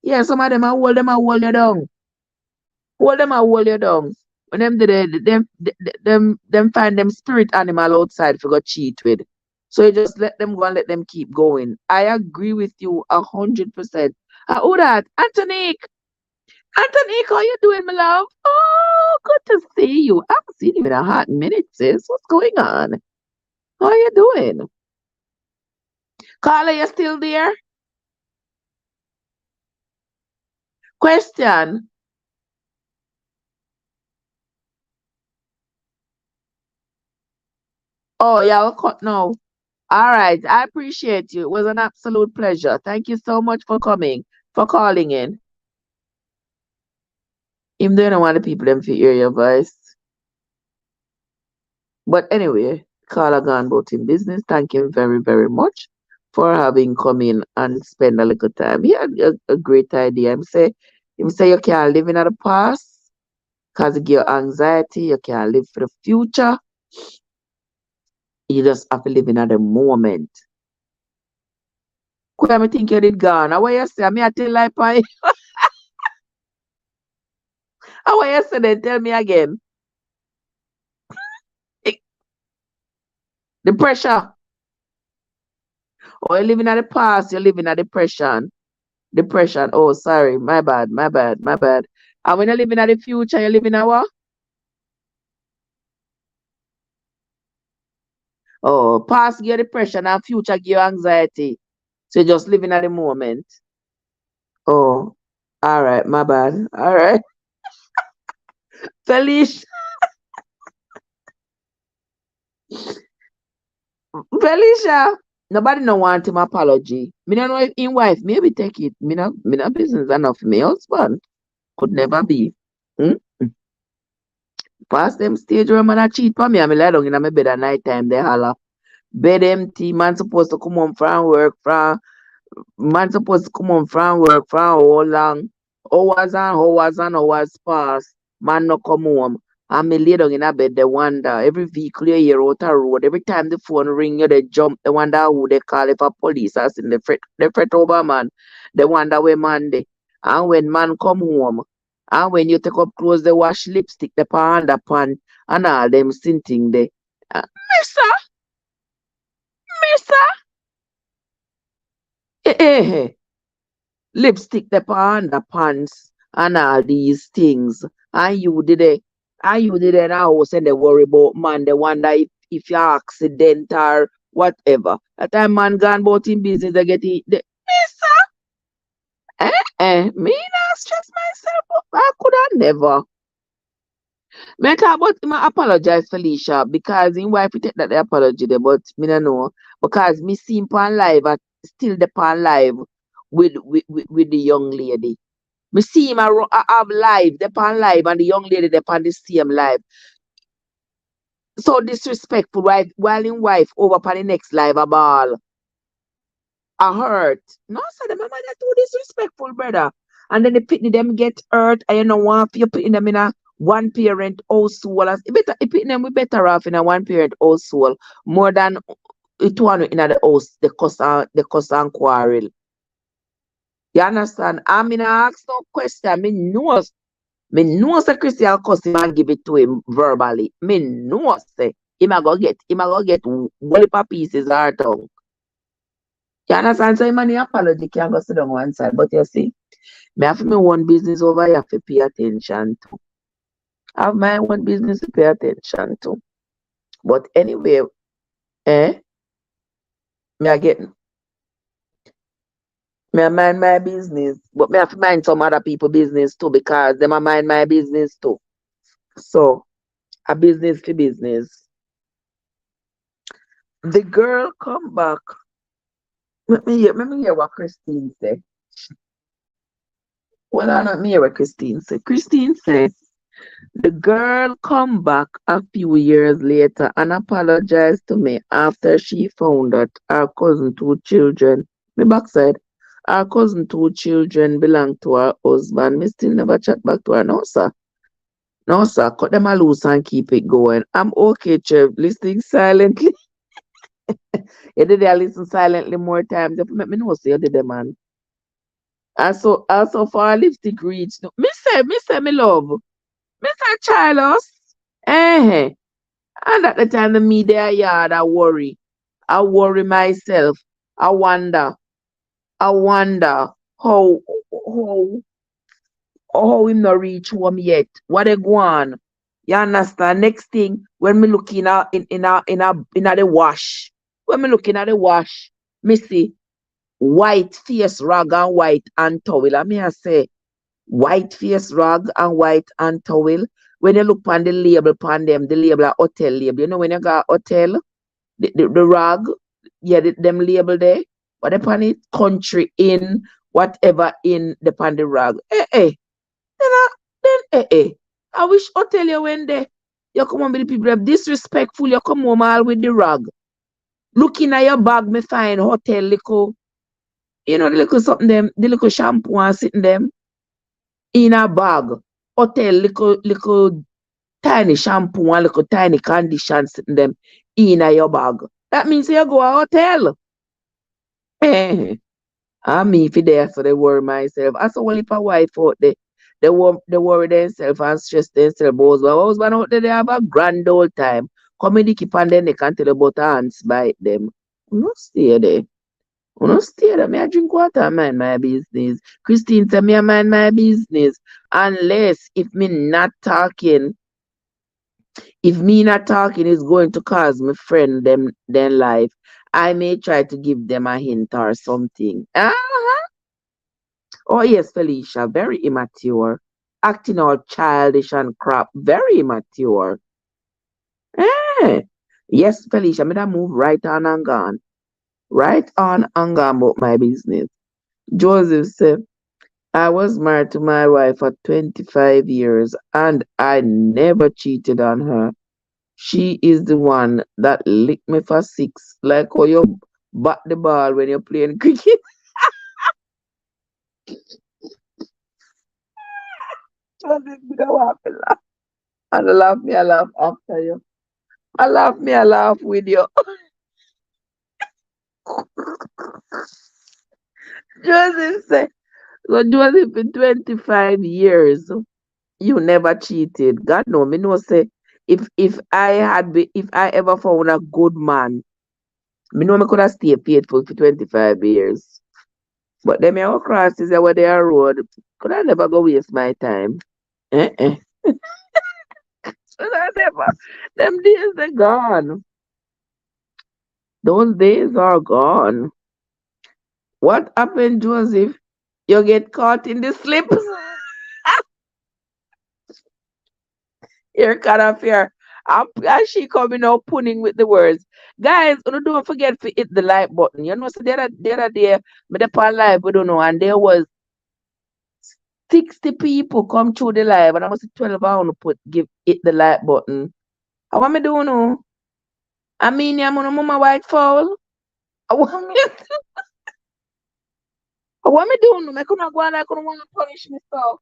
Yeah, some of them are hold you down. Hold you down. When them find them spirit animal outside for go cheat with. So you just let them go and let them keep going. I agree with you 100%. Who that? Antonique. Anthony, how you doing, my love? Oh, good to see you. I haven't seen you in a hot minute, sis. What's going on? How are you doing? Carla, you still there? Question. Oh, yeah, I'll cut now. All right. I appreciate you. It was an absolute pleasure. Thank you so much for coming, for calling in. Even though I don't want the people them to hear your voice. But anyway, Carla gone about in business. Thank you very, very much for having come in and spend a little time. He had a great idea. Him say you can't live in the past because it give you anxiety. You can't live for the future. You just have to live in the moment. Could I think you did gone? How you say? Me I tell like pie. How you say then? Tell me again. Eh, The pressure. Or you living in the past, you're living in a depression. Depression. Oh, sorry. My bad. My bad. My bad. And when you're living in the future, you're living in what? Oh, past give you depression and future give you anxiety. So you're just living at the moment. Oh, all right. My bad. All right. Felicia. Felicia. Nobody no want him apology. Me don't know if in wife maybe take it. Me no business enough for me husband. Could never be. Hmm? Past them stage where man a cheat for me and me lie down in my bed at night time they holler. Bed empty, man supposed to come home from work from man supposed to come home from work from how long? Hours and hours pass. Man no come home. And me lay down in a bed, they wonder. Every vehicle you hear out a road, every time the phone ring you, they jump. They wonder who they call if a police has in the fret over man. They wonder where man they. And when man come home, and when you take up clothes, they wash lipstick, the pan, the pan, and all them sinting there. Mister, mister, eh, eh, eh. Lipstick the on the pants and all these things. And you did it now and they worry about man, they wonder if you're accident or whatever. That time man gone about in business, they get it. Mister, me not stress myself up. I could have never. Me talk about him apologize, Felicia, because him wife take that the apology there, but me no know. Because me see him on live still the pan live with the young lady. Me see him have live, they on live, and the young lady they on the same live. So disrespectful, right? While in wife over upon the next live a ball. A hurt. No, sir, the mama that too disrespectful, brother. And then the pitney them get hurt, and you know want you putting them in a one parent household. It better it pitney them we better off in a one parent household more than it one in the house, the cuss and quarrel. You understand? I mean I ask no question. Me know say Christian cuss him and give it to him verbally. Me know say him a go get whole heap of pieces or tongue. You understand? So him and the apology can go sit down one side. But you see, me have my own business over here to pay attention to. I have my own business to pay attention to. But anyway, eh, me I get me I mind my business. But me have to mind some other people business too because them I mind my business too. So a business to business. The girl come back. Let me hear what Christine said. Well, I not me hear what Christine said. Christine says the girl come back a few years later and apologized to me after she found that her cousin two children, me backside, her cousin two children belong to her husband. Me still never chat back to her. No, sir. No, sir. Cut them a loose and keep it going. I'm okay, Trev. Listening silently. You did I listen silently more times. If you make me know, say you did the man. Also for a lipstick reach. No. Me say, me love. Mr. Charles. Eh. And at the time the media yard, I worry. I worry myself. I wonder. I wonder how Oh, him not reach home yet. What they go on? You understand? Next thing, when me look in a the wash, when me looking at the wash, me see white face rag and white and towel. And me I say white face rag and white and towel. When you look on the label upon them, the label a hotel label. You know when you got hotel, the rag, yeah, them label there. But upon it, country in, whatever in the pan the rag. Then, I wish I tell you when they you come on with the people them disrespectful, you come home all with the rag. Looking at your bag, me find hotel little, the little something them, the little shampoo and sitting them in a bag. Hotel little tiny shampoo and little tiny condition sitting them in a your bag. That means you go a hotel. Eh. And me for there, so they worry myself. I saw one if a wife out there. They worry themselves and stress themselves. But husband out there, they have a grand old time. Come in the keep and then they can tell about hands bite them. You no stay there. You no stay there. Me I drink water and mind my business. Christine tell me I mind my business. Unless if me not talking is going to cause my friend them life, I may try to give them a hint or something. Oh, yes, Felicia, very immature. Acting all childish and crap, very immature. Eh. Yes, Felicia, me that move right on and gone. Right on and gone about my business. Joseph said, I was married to my wife for 25 years and I never cheated on her. She is the one that licked me for six, like how you bat the ball when you're playing cricket. Joseph, me that want to laugh. And I laugh after you. I laugh with you. Joseph said, so Joseph, in 25 years, you never cheated. God know, me know say, if I ever found a good man, me know me could have stayed faithful for 25 years. But them your crosses over their road, could I never go waste my time? Eh. Could I never. Them days they gone. Those days are gone. What happened, Joseph? You get caught in the slips. Here, kind of fear. And she coming out punning with the words. Guys, don't forget to hit the like button. You know, so the other day, me dey on live, we don't know, and there was 60 people come through the live, and I must 12 I want to hit the like button. I want me do no. I mean, I'm on a mama white fowl. I want me, I want me do no. I couldn't go and I couldn't want to punish myself.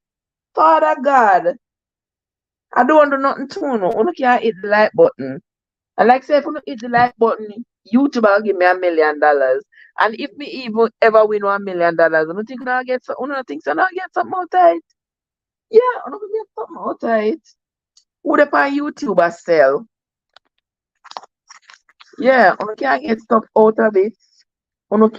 Father God, I don't want to do nothing to no. I can't hit the like button. And like say, if you don't hit the like button, YouTube will give me $1 million. And if me even ever win $1 million, I don't think I'll get some. I don't think so. I'll get something out of it. Yeah, I don't get something out of it. Who the on YouTube I sell? Yeah, I can't get stuff out of it. I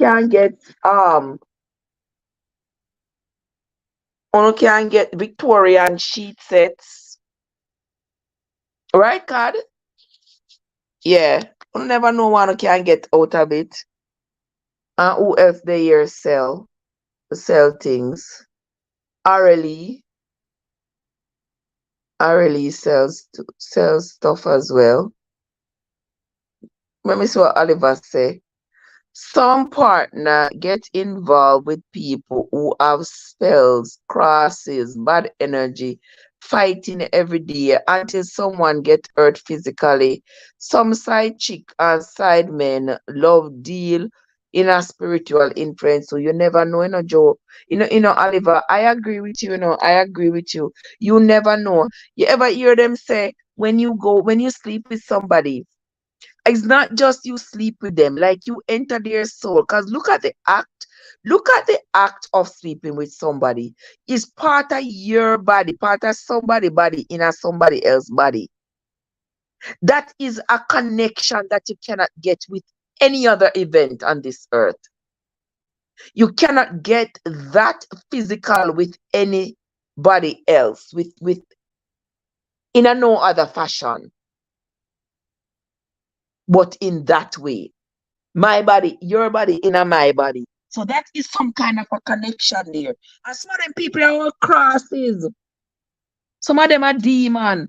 can't get Victorian sheet sets. Right, card? Yeah. I never know one can get out of it. And who else they here sell things? Arely sells stuff as well. Let me see what Oliver say. Some partner get involved with people who have spells, crosses, bad energy, fighting every day until someone get hurt physically. Some side chick and side men love deal in a spiritual influence. So you never know, Joe. Oliver, I agree with you, I agree with you. You never know. You ever hear them say when you sleep with somebody, it's not just you sleep with them, like you enter their soul. Because look at the act. Look at the act of sleeping with somebody. It's part of your body, part of somebody's body in a somebody else's body. That is a connection that you cannot get with any other event on this earth. You cannot get that physical with anybody body else with in a no other fashion, but in that way. My body, your body in a my body. So that is some kind of a connection there. And some of them people are all crosses. Some of them are demon.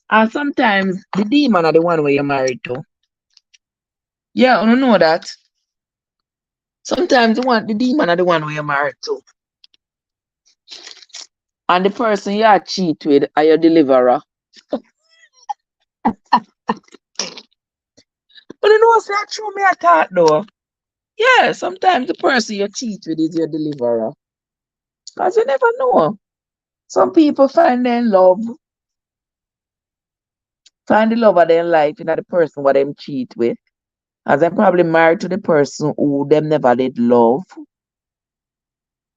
And sometimes the demon are the one where you're married to. Yeah, I don't know that. Sometimes the demon are the one where you're married to. And the person you are cheat with are your deliverer. But you know what's not true, me I thought though. Yeah, sometimes the person you cheat with is your deliverer. Because you never know. Some people find the love of their life in the person what them cheat with. As I'm probably married to the person who them never did love.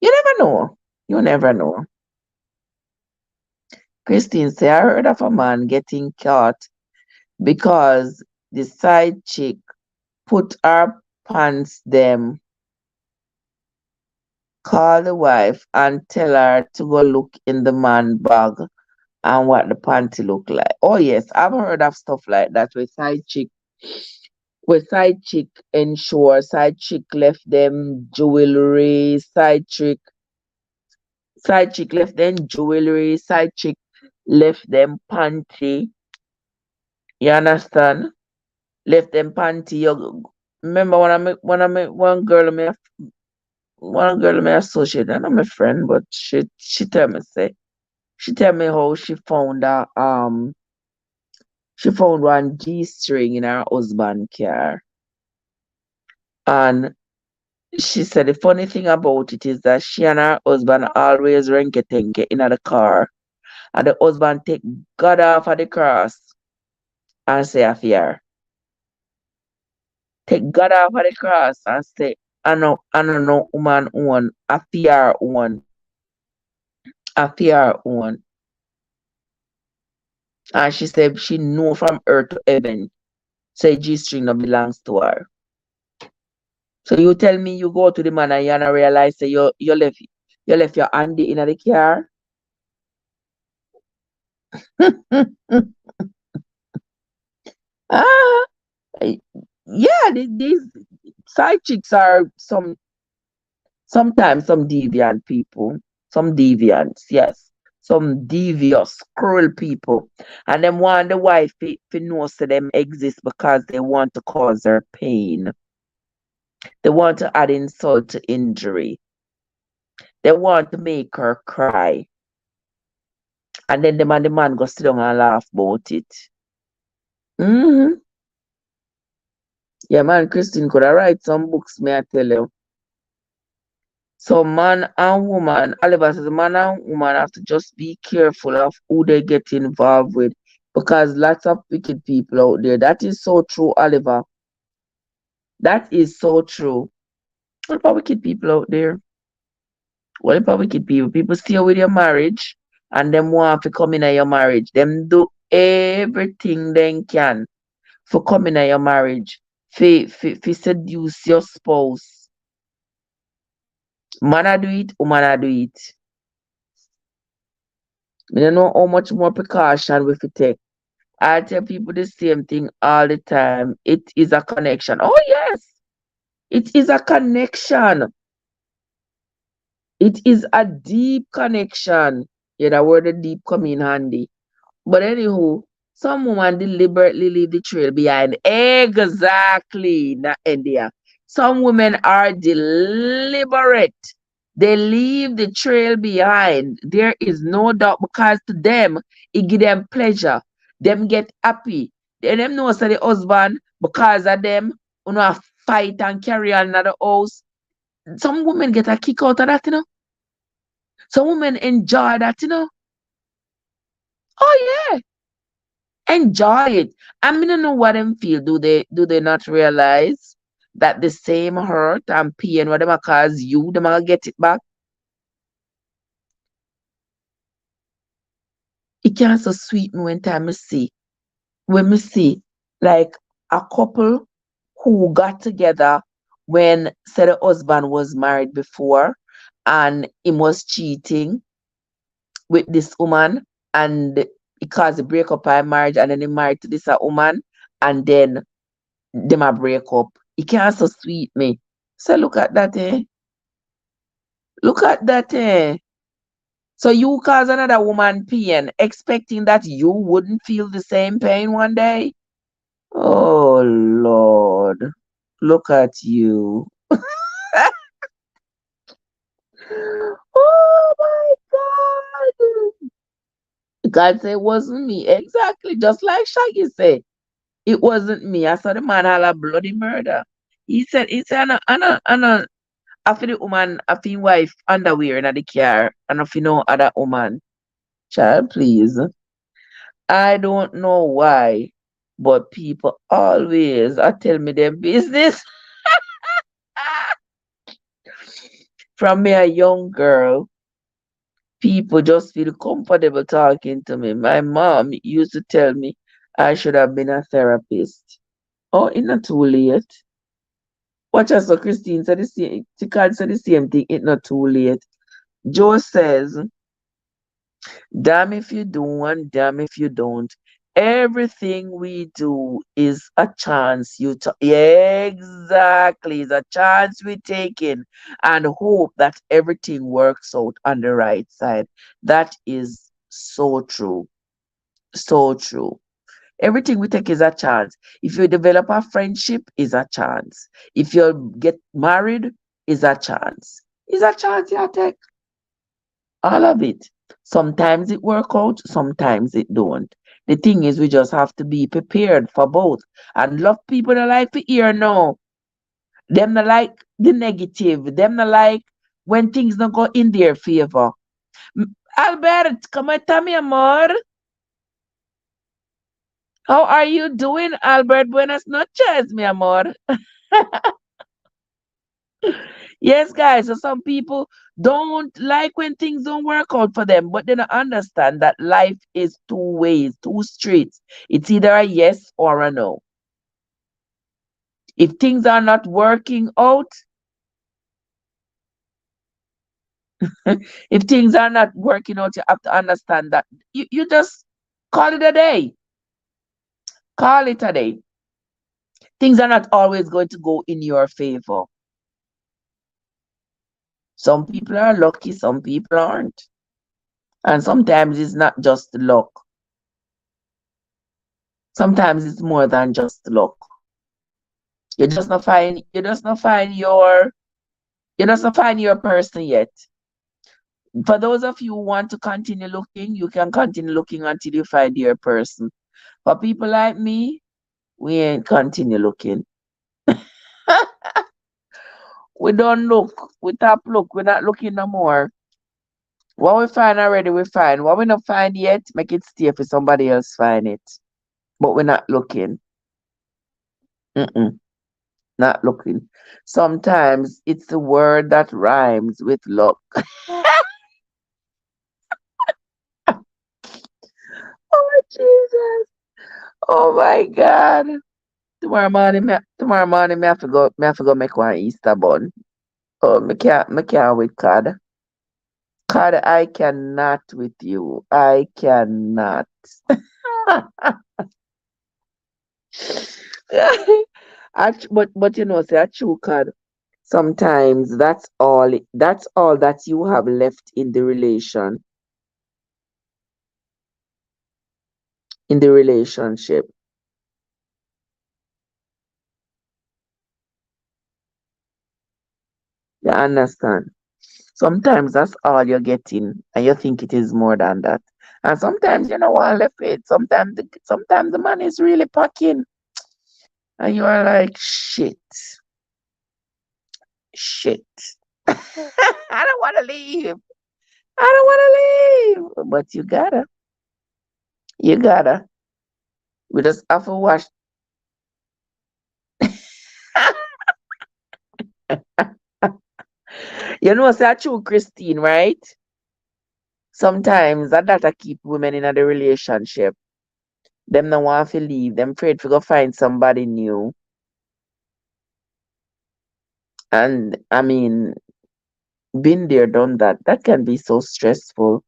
You never know. You never know. Christine say, I heard of a man getting caught because the side chick put her pants them, call the wife and tell her to go look in the man bag and what the panty look like. Oh yes, I've heard of stuff like that where side chick ensure side chick left them jewelry, side chick left them jewelry, side chick left them panty. You understand? Left them panty. You remember one girl me associate, and I'm a friend, but she tell me how she found one G string in her husband car. And she said the funny thing about it is that she and her husband always renke tenke in the car. And the husband take God off of the cross and say a fear. Take God off of the cross and say, I don't know woman one, a fear one, a fear one. And she said she know from earth to heaven, say G string no belongs to her. So you tell me you go to the man and you not realize say you left your handy in the car. Ah, eh, yeah, these side chicks are sometimes some deviant people, some deviants, yes, some devious, cruel people, and them want the wife to know so them exist because they want to cause her pain. They want to add insult to injury. They want to make her cry, and then the man go sit down and laugh about it. Hmm. Yeah, man, Christine could have write some books, may I tell you. So man and woman, Oliver says man and woman have to just be careful of who they get involved with because lots of wicked people out there. That is so true, Oliver. That is so true. What about wicked people out there? What about wicked people? People stay with your marriage and them want to come in your marriage. Them do everything they can for coming in your marriage. For seduce your spouse. Man a do it, woman a do it. I don't know how much more precaution we have take. I tell people the same thing all the time. It is a connection. Oh yes, it is a connection. It is a deep connection. Yeah, that word the deep come in handy. But anywho, some woman deliberately leave the trail behind. Exactly, not India. Some women are deliberate. They leave the trail behind. There is no doubt because to them, it give them pleasure. Them get happy. Then them know say the husband, because of them, you know, fight and carry on in the house. Some women get a kick out of that, you know. Some women enjoy that, you know. Oh yeah. Enjoy it. I mean, I don't know what them feel. Do they not realize that the same hurt and pain what them a cause you, them a get it back? It can't so sweet me when me see like a couple who got together when said the husband was married before and he was cheating with this woman, and it caused a breakup of marriage, and then he married to this a woman, and then them a break up. He can't so sweet me. So look at that, eh? Look at that, eh? So you cause another woman pain, expecting that you wouldn't feel the same pain one day? Oh Lord. Look at you. Oh my God. God said it wasn't me. Exactly. Just like Shaggy said. It wasn't me. I saw the man had a bloody murder. He said, after the woman, after his wife underwear in the car, and if you know other woman. Child, please. I don't know why, but people always tell me their business. From me, a young girl, people just feel comfortable talking to me. My mom used to tell me I should have been a therapist. Oh, it's not too late. Watch us, so Christine said the same. She can't say the same thing. It's not too late. Joe says, damn if you do and damn if you don't. Everything we do is a chance yeah, exactly. It's a chance we take in and hope that everything works out on the right side. That is so true. So true. Everything we take is a chance. If you develop a friendship, is a chance. If you get married, is a chance. Is a chance you take. All of it. Sometimes it work out, sometimes it don't. The thing is, we just have to be prepared for both. And love people that like to hear no. Them that like the negative. Them that like when things don't go in their favor. Albert, come and tell me, amor. How are you doing, Albert? Buenas noches, mi amor. Yes, guys. So some people don't like when things don't work out for them, but they don't understand that life is two ways, two streets. It's either a yes or a no. If things are not working out, if things are not working out, you have to understand that you just call it a day. Call it a day. Things are not always going to go in your favor. Some people are lucky, some people aren't. And sometimes it's not just luck. Sometimes it's more than just luck. You just not find your person yet. For those of you who want to continue looking, you can continue looking until you find your person. For people like me, we ain't continue looking. We don't look. We top look. We're not looking no more. What we find already, we find. What we not find yet, make it stay for somebody else find it. But we're not looking. Mm-mm, not looking. Sometimes it's the word that rhymes with luck. Oh Jesus! Oh my God! Tomorrow morning, me have to go make one Easter bun. Oh, me can't with cod. Cod, I cannot with you. I cannot. But you know, say a true cod. Sometimes that's all that you have left in the relationship. You understand? Sometimes that's all you're getting, and you think it is more than that. And sometimes you know what left it. Sometimes the man is really packing, and you are like, shit. I don't want to leave. I don't want to leave, but you gotta. We just have to watch. You know, say true, Christine, right? Sometimes that keep women in a the relationship. Them no want to leave. Them afraid to go find somebody new. And I mean, been there, done that. That can be so stressful.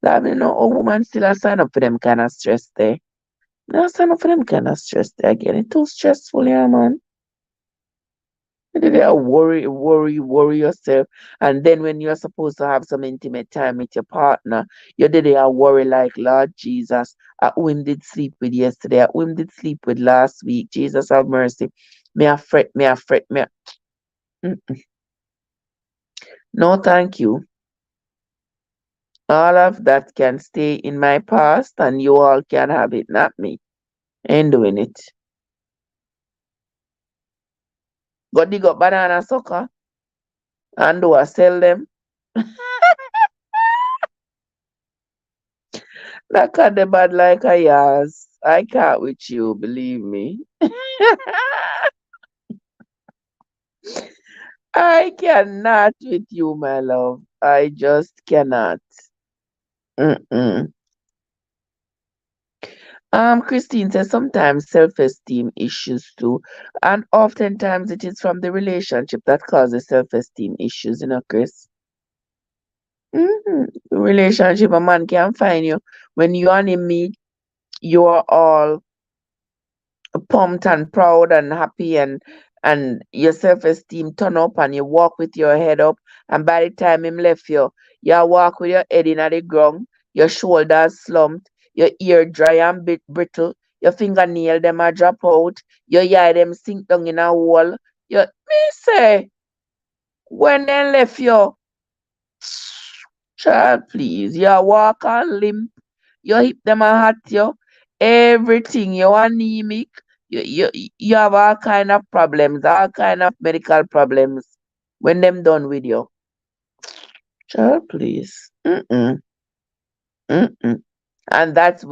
That mean no, a woman still a sign up for them kind of stress there. No sign up for them kind of stress there again. It's too stressful, yeah, man. You did there worry yourself. And then when you're supposed to have some intimate time with your partner, you did there worry like, Lord Jesus, at who him did sleep with yesterday, at who him did sleep with last week. Jesus have mercy. Me a fret, me a fret, me a... Mm. No, thank you. All of that can stay in my past and you all can have it, not me. Ain't doing it. Go dig up banana sucker and do I sell them? That cut the bad like a yas. I can't with you, believe me. I cannot with you, my love. I just cannot. Mm-mm. Christine says sometimes self-esteem issues too, and oftentimes it is from the relationship that causes self-esteem issues, Chris. Relationship, a man can find you when you and him meet, you are all pumped and proud and happy and your self-esteem turn up and you walk with your head up and by the time him left you, you walk with your head in the ground, your shoulders slumped, your ear dry and brittle, your fingernail them a drop out, your eye them sink down in a hole. Me say, when they left you, child please, you walk and limp, your hip them a hot you, everything, you anemic, you have all kind of problems, all kind of medical problems when them done with you. Child, please. Mm-mm. Mm-mm. And that's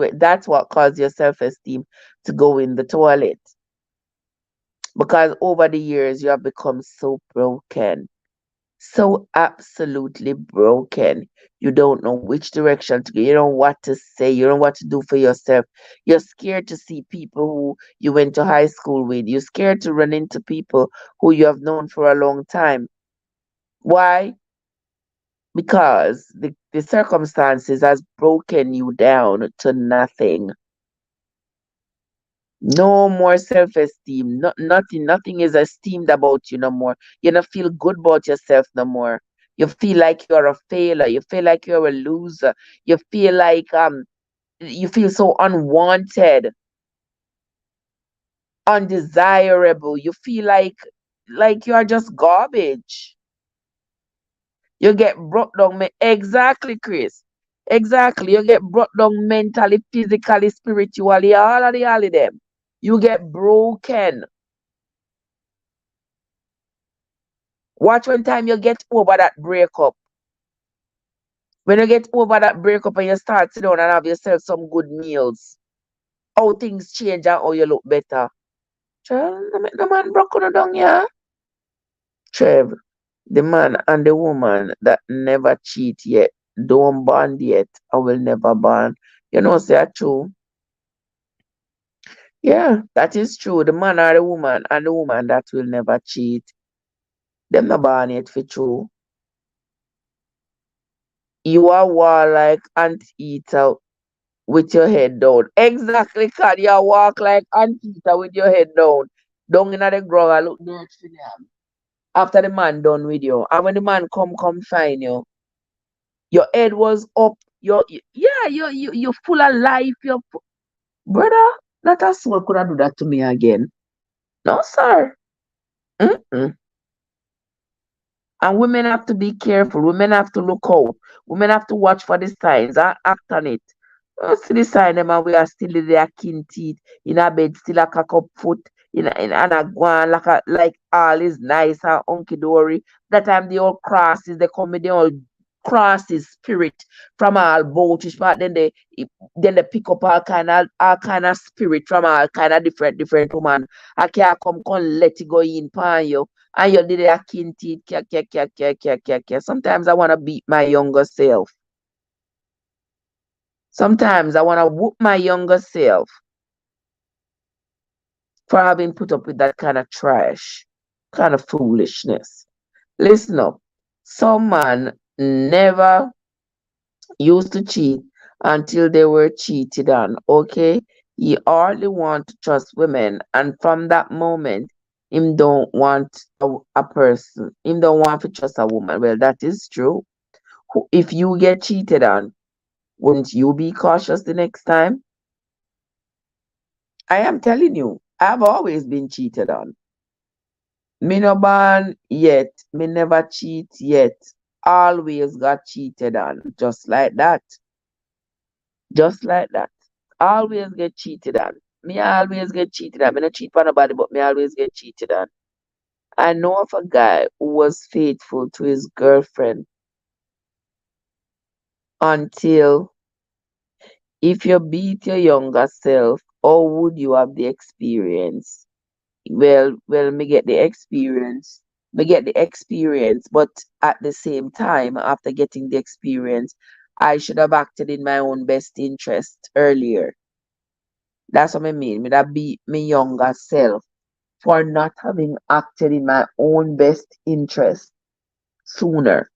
what caused your self-esteem to go in the toilet. Because over the years you have become so broken. So absolutely broken. You don't know which direction to go. You don't know what to say. You don't know what to do for yourself. You're scared to see people who you went to high school with. You're scared to run into people who you have known for a long time. Why? Because the circumstances has broken you down to nothing. No more self-esteem. Nothing is esteemed about you no more. You don't feel good about yourself no more. You feel like you're a failure. You feel like you're a loser. You feel like you feel so unwanted, undesirable. You feel like you're just garbage. You get brought down exactly, Chris. Exactly. You get brought down mentally, physically, spiritually, all of them. You get broken. Watch when time you get over that breakup. When you get over that breakup and you start sit down and have yourself some good meals, how things change and how you look better. Child, the man broke on down, yeah. Trev, the man and the woman that never cheat yet, don't bond yet, I will never bond. Say that true. Yeah, that is true. The man or the woman and the woman that will never cheat, them not born yet for true. You are war like anteater with your head down. Exactly, can you walk like anteater with your head down. Down in the ground and look dirt for them. After the man done with you. And when the man come find you, your head was up. Yeah, you're full of life. Brother, not a soul could have do that to me again. No, sir. Mm-mm. And women have to be careful. Women have to look out. Women have to watch for the signs and act on it. See the sign them and we are still in their kin teeth, in a bed, still a cock up foot, in and a go on like all is nice and hunky dory. That time the old crosses, they come with the old crosses spirit from all boutish part. Then they pick up all kind of spirit from all kind of different woman. I can't come let it go in pan you. And you did a kin teeth, kia. Sometimes I want to beat my younger self. Sometimes I want to whoop my younger self for having put up with that kind of trash, kind of foolishness. Listen up. Some man never used to cheat until they were cheated on. Okay, he hardly want to trust women, and from that moment, him don't want a person. Him don't want to trust a woman. Well, that is true. If you get cheated on, wouldn't you be cautious the next time? I am telling you, I've always been cheated on. Me no born yet. Me never cheat yet. Always got cheated on. Just like that. Just like that. Always get cheated on. Me always get cheated on. Me not cheat on nobody, but me always get cheated on. I know of a guy who was faithful to his girlfriend until if you beat your younger self, how would you have the experience? Well, me get the experience. Me get the experience, but at the same time, after getting the experience, I should have acted in my own best interest earlier. That's what I mean. Me that beat me younger self for not having acted in my own best interest sooner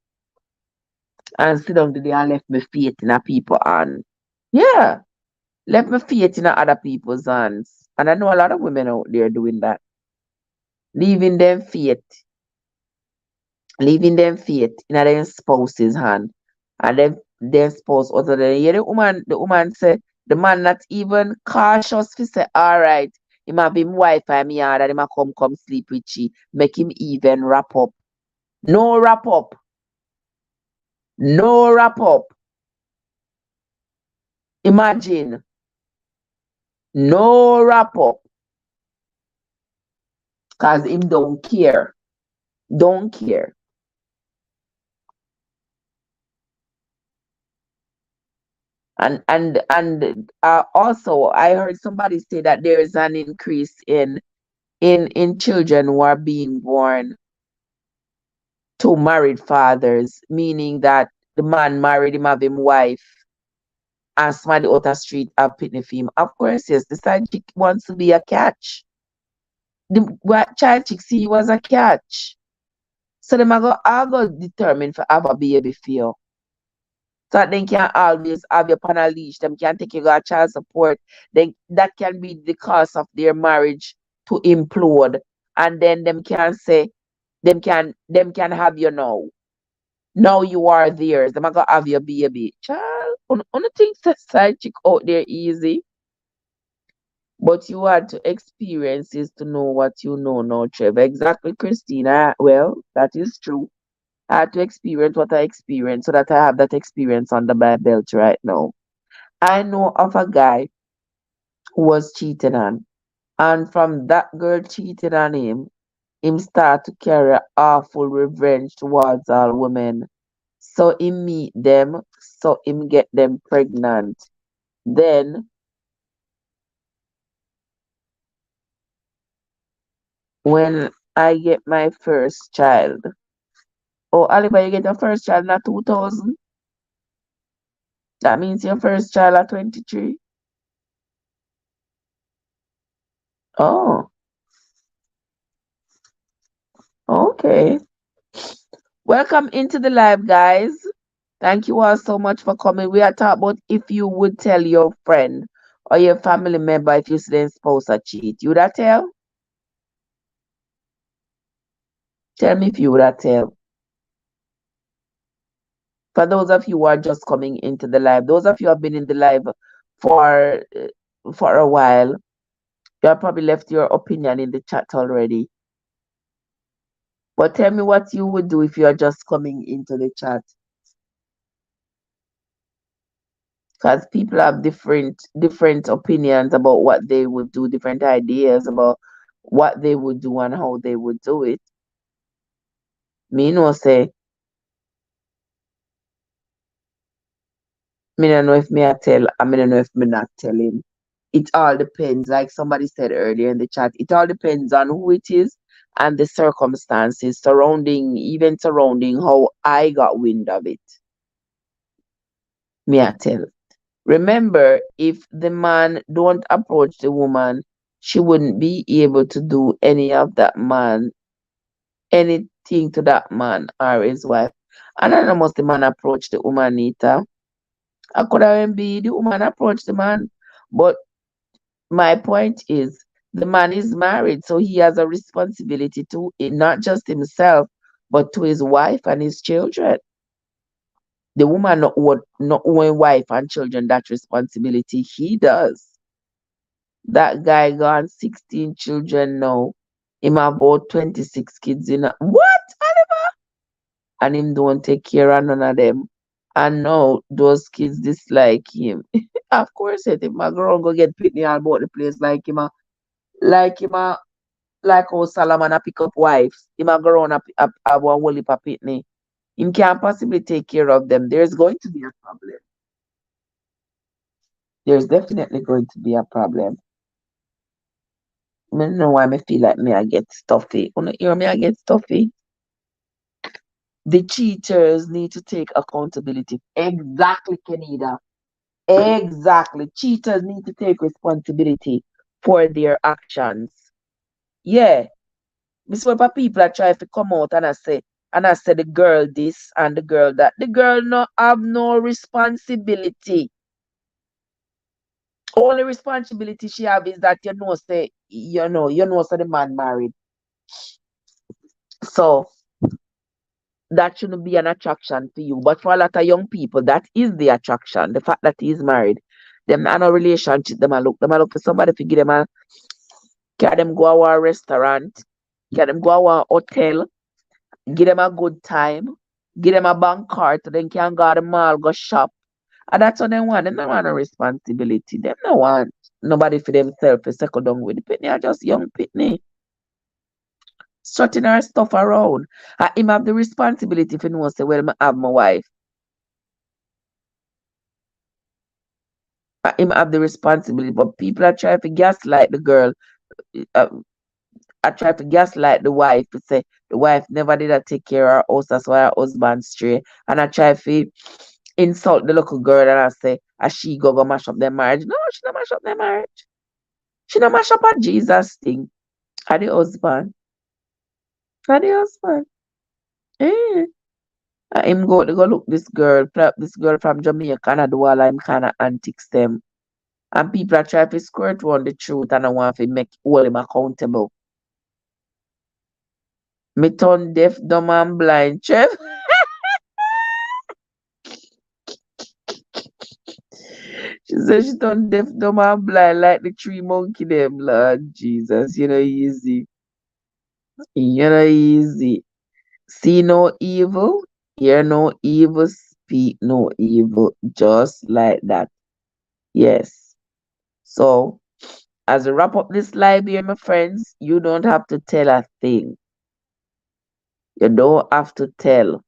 and sit down today and left me faith in a people hand. Yeah, left me faith in a other people's hands. And I know a lot of women out there doing that, leaving them faith leaving them faith in their spouse's hand. And then their spouse other than yeah, the woman say the man not even cautious to say, all right, he might be my wife and me yard and he might come sleep with she. Make him even wrap up. No wrap up. No wrap up. Imagine. No wrap up. Cause him don't care. Don't care. And also I heard somebody say that there is an increase in children who are being born to married fathers, meaning that the man married him have him wife and somebody out the street have pitney for him. Of course, yes, the side chick wants to be a catch. The child chick see you as a catch. So them I go determine for have a baby for you. So that they can always have you upon a leash. Them can take you got child support. Then that can be the cause of their marriage to implode. And then them can say them can have you now. Now you are theirs. Them gonna have your baby. Child, on the things that side chick out there easy. But you had to experience is to know what you know now, Trevor. Exactly, Christina. Well, that is true. I had to experience what I experienced so that I have that experience under my belt right now. I know of a guy who was cheated on. And from that girl cheated on him start to carry awful revenge towards all women. So him meet them, so him get them pregnant. Then when I get my first child, oh Oliver, you get your first child in 2000? That means your first child at 23? Oh, okay. Welcome into the live, guys. Thank you all so much for coming. We are talking about if you would tell your friend or your family member if you see their spouse a cheat. You would that tell? Tell me if you would that tell. For those of you who are just coming into the live, those of you who have been in the live for a while, you have probably left your opinion in the chat already. But tell me what you would do if you are just coming into the chat. Because people have different opinions about what they would do, different ideas about what they would do and how they would do it. Me no say, me no know if me I tell, I me no know if me not telling. It all depends, like somebody said earlier in the chat, it all depends on who it is and the circumstances surrounding how I got wind of it. Me I tell. Remember, if the man don't approach the woman, she wouldn't be able to do anything to that man or his wife. And I know must the man approach the woman, Nita. I could have be the woman approach the man. But my point is the man is married, so he has a responsibility to not just himself, but to his wife and his children. The woman not owing wife and children that responsibility. He does. That guy got 16 children now. Him about 26 kids in what? And him don't take care of none of them. And now those kids dislike him. Of course it him a grown go get pitney all about the place like him a like how Solomon a pick up wives. Him a go around a one whole heap of pitney. Him can't possibly take care of them. There's going to be a problem. There's definitely going to be a problem. I don't know why me feel like me I get stuffy. You hear me I get stuffy? The cheaters need to take accountability. Exactly, Kenida. Exactly. Cheaters need to take responsibility for their actions. Yeah. Miss what people are trying to come out and I say the girl this and the girl that. The girl no have no responsibility. Only responsibility she have is that say the man married. So that shouldn't be an attraction to you. But for a lot of young people, that is the attraction. The fact that he's married. Them in a relationship, them a look for somebody to give them a can them go to a restaurant, can them go to a hotel, give them a good time, give them a bank card, so then can go to the mall, go shop. And that's what they want. They don't want a responsibility. They don't want nobody for themselves to settle down with. The pitney are just young pitney. Strutting her stuff around. And him have the responsibility if he knows say, well, I have my wife. And him have the responsibility. But people are trying to gaslight the girl. Uh, I try to gaslight the wife to say the wife never did take care of her house, that's why her husband stray. And I try to insult the little girl and I say, as she go mash up their marriage. No, she don't mash up their marriage. She don't mash up a Jesus thing. And the husband. And the husband. Eh. And him go look this girl from Jamaica and I do all him kind of antics them. And people are trying to squirt around the truth and I want to make all him accountable. Me turn deaf, dumb and blind, Trev. She said she turned deaf, dumb and blind like the three monkey them, Lord Jesus. Easy. Easy. See no evil, hear no evil, speak no evil. Just like that. Yes. So, as I wrap up this live here, my friends, you don't have to tell a thing. You don't have to tell.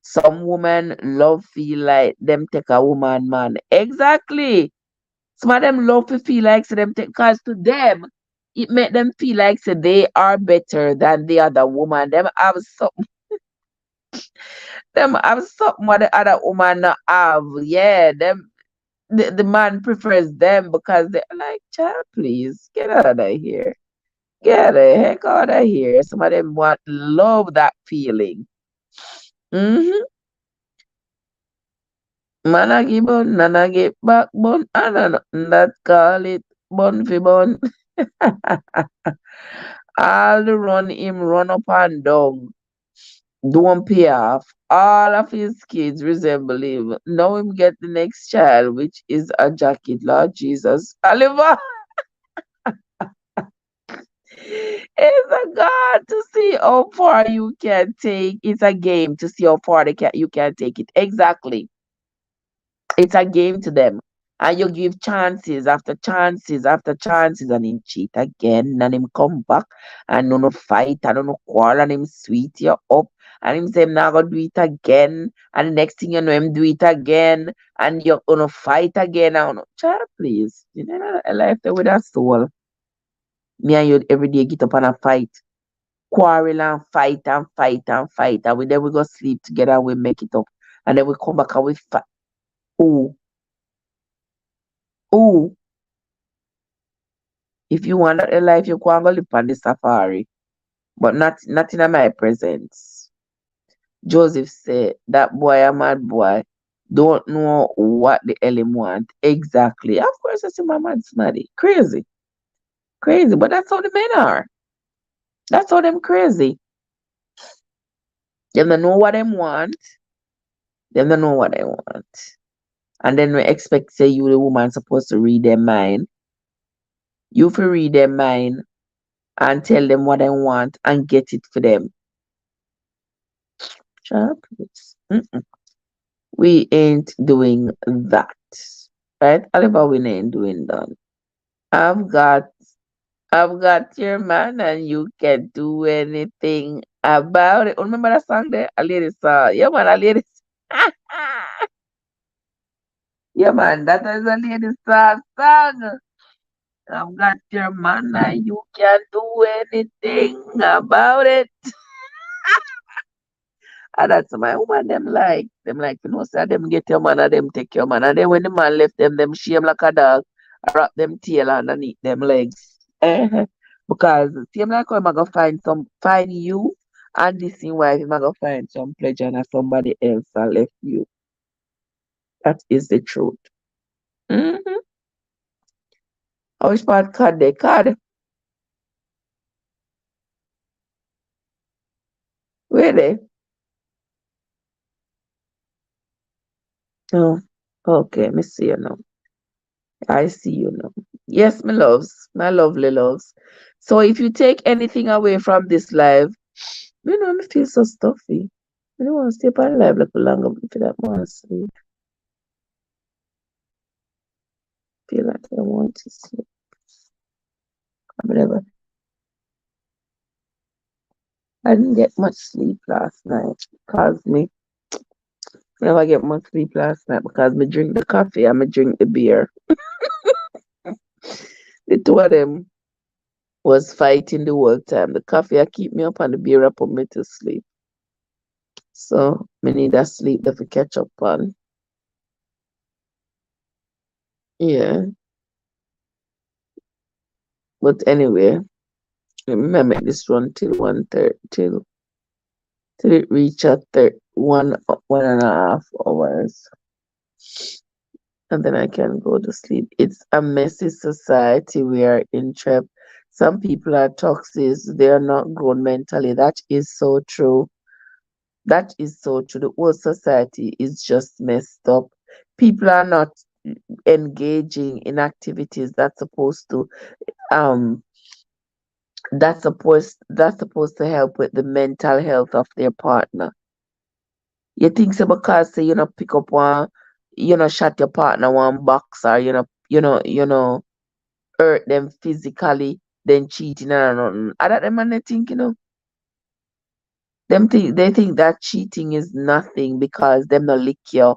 Some women love feel like them take a woman man. Exactly. Some of them love to feel like so them take because to them it make them feel like so they are better than the other woman. Them have something what the other woman not have. Yeah, the man prefers them because they're like, child, please get out of here. Get the heck out of here. Some of them want love that feeling. Mm-hmm. Man a give bun, man a get backbone, and a nothing that call it bun for bun. All the run him run up and down. Don't pay off. All of his kids resemble him. Now him get the next child, which is a jacket. Lord Jesus. Oliver, it's a God to see how far you can take. It's a game to see how far you can take it. Exactly. It's a game to them. And you give chances after chances after chances, and him cheat again, and him come back, and no fight, and no quarrel, and him sweet you up, and him say him not gonna do it again, and the next thing you know, him do it again, and you're gonna fight again. And child, please, you know, a life there with a soul. Me and you every day get up and a fight, quarrel and fight and fight and fight, and then we go sleep together and we make it up, and then we come back and we fight. Oh, oh. If you want a life, you can go live on the safari, but not in my presence. Joseph said, that boy a mad boy. don't know what the hell him want exactly. Of course, I see my man smarty. Crazy. Crazy. But that's how the men are. That's how them crazy. Them don't know what them want. Them don't know what they want. And then we expect say you the woman supposed to read their mind. You fi read their mind and tell them what they want and get it for them. Sharp. Mm-mm. We ain't doing that. Right? Oliver, we ain't doing that. I've got I've got your man and you can't do anything about it. Remember that song there? A lady song. Yeah man, a lady. Yeah man, that is a lady song. I've got your man and you can't do anything about it. And that's my woman them like you know say them get your man and them take your man. And then when the man left them shame like a dog, I wrap them tail underneath them legs. Because same like how I'm gonna find you and this in wife, I'm gonna find some pleasure in somebody else that left you. That is the truth. Mm-hmm. Which part card they card? Where they? Oh, okay, me see you now. I see you now. Yes, my loves, my lovely loves. So if you take anything away from this live, you know, me feel so stuffy. I don't want to stay on live like longer for that more sleep. Feel like I want to sleep. Whatever. I didn't get much sleep last night because me never get much sleep last night because me drink the coffee and me drink the beer. The two of them was fighting the whole time. The coffee I keep me up and the beer I put me to sleep. So me need that sleep to catch up on. Yeah. But anyway, let me make this run till 1:30 till it reach at 1.5 hours. And then I can go to sleep. It's a messy society we are in, Trev. Some people are toxic, they are not grown mentally. That is so true. That is so true. The whole society is just messed up. People are not engaging in activities um that's supposed to help with the mental health of their partner. You think so because say you know pick up one, shot your partner one box or hurt them physically, then cheating and nothing. I that them and they think, they think that cheating is nothing because them no lick you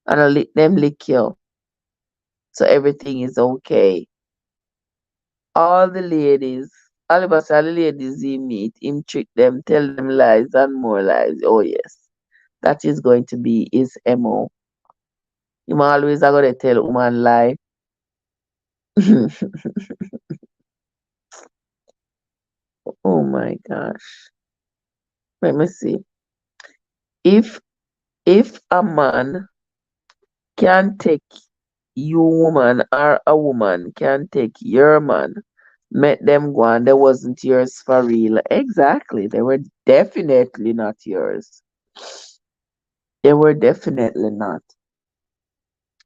and them lick you. So everything is okay. All the ladies, all of us, all the ladies he meet, him trick them, tell them lies and more lies. Oh yes. That is going to be his MO. Him always are gonna tell woman lie. Oh my gosh. Let me see. If if a man can take you woman or a woman can take your man, met them go on, they wasn't yours for real. Exactly. They were definitely not yours. They were definitely not.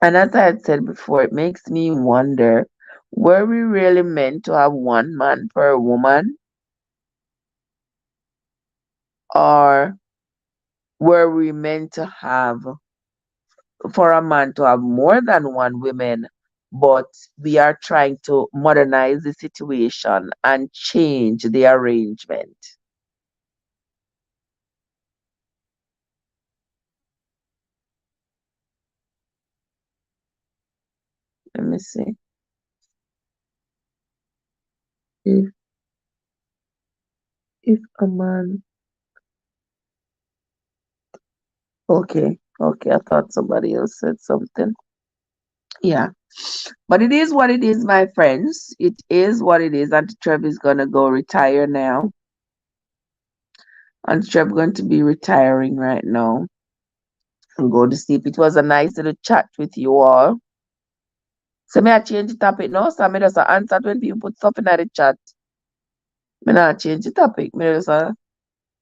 And as I had said before, it makes me wonder, were we really meant to have one man per woman? Or were we meant to have for a man to have more than one woman, but we are trying to modernize the situation and change the arrangement? Let me see. If if a man okay, okay, I thought somebody else said something. Yeah. But it is what it is, my friends. It is what it is. Auntie Trev is gonna go retire now. Auntie Trev going to be retiring right now. and go to sleep. It was a nice little chat with you all. So may I change the topic now? So I just answer when people put stuff in the chat. Me not change the topic. Me just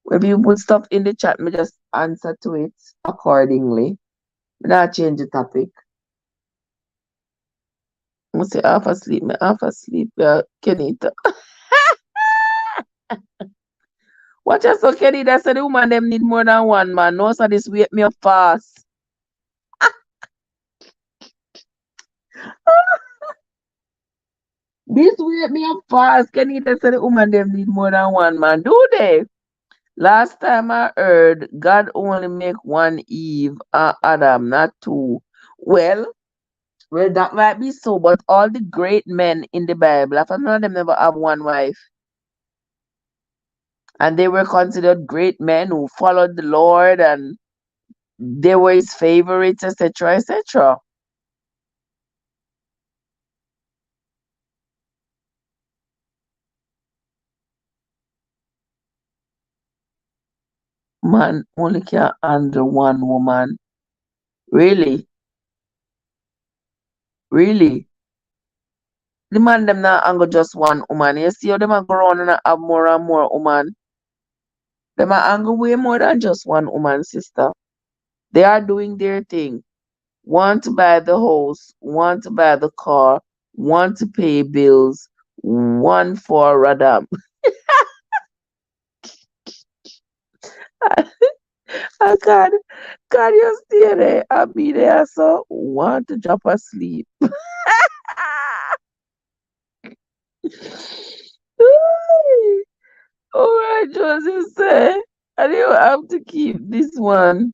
when people put stuff in the chat, me just answer to it accordingly. Me not change the topic. I say half asleep, me half asleep, Kenita. Watch out, so Kenita say the woman them need more than one man. No, so this wake me up fast. This wake me up fast. Kenita say the woman them need more than one man. Do they? Last time I heard, God only make one Eve and Adam, not two. Well, well, that might be so, but all the great men in the Bible, I none of them never have one wife. And they were considered great men who followed the Lord and they were his favorites, etc., etc. Man only can handle one woman. Really? Really? The man them not handle just one woman. You see how them a go around and have more and more woman. Them a handle way more than just one woman, sister. They are doing their thing. Want to buy the house, want to buy the car, want to pay bills, one for Radam. I can't you stay there? I'll be there, so want to drop asleep. All right, Joseph say, I don't have to keep this one.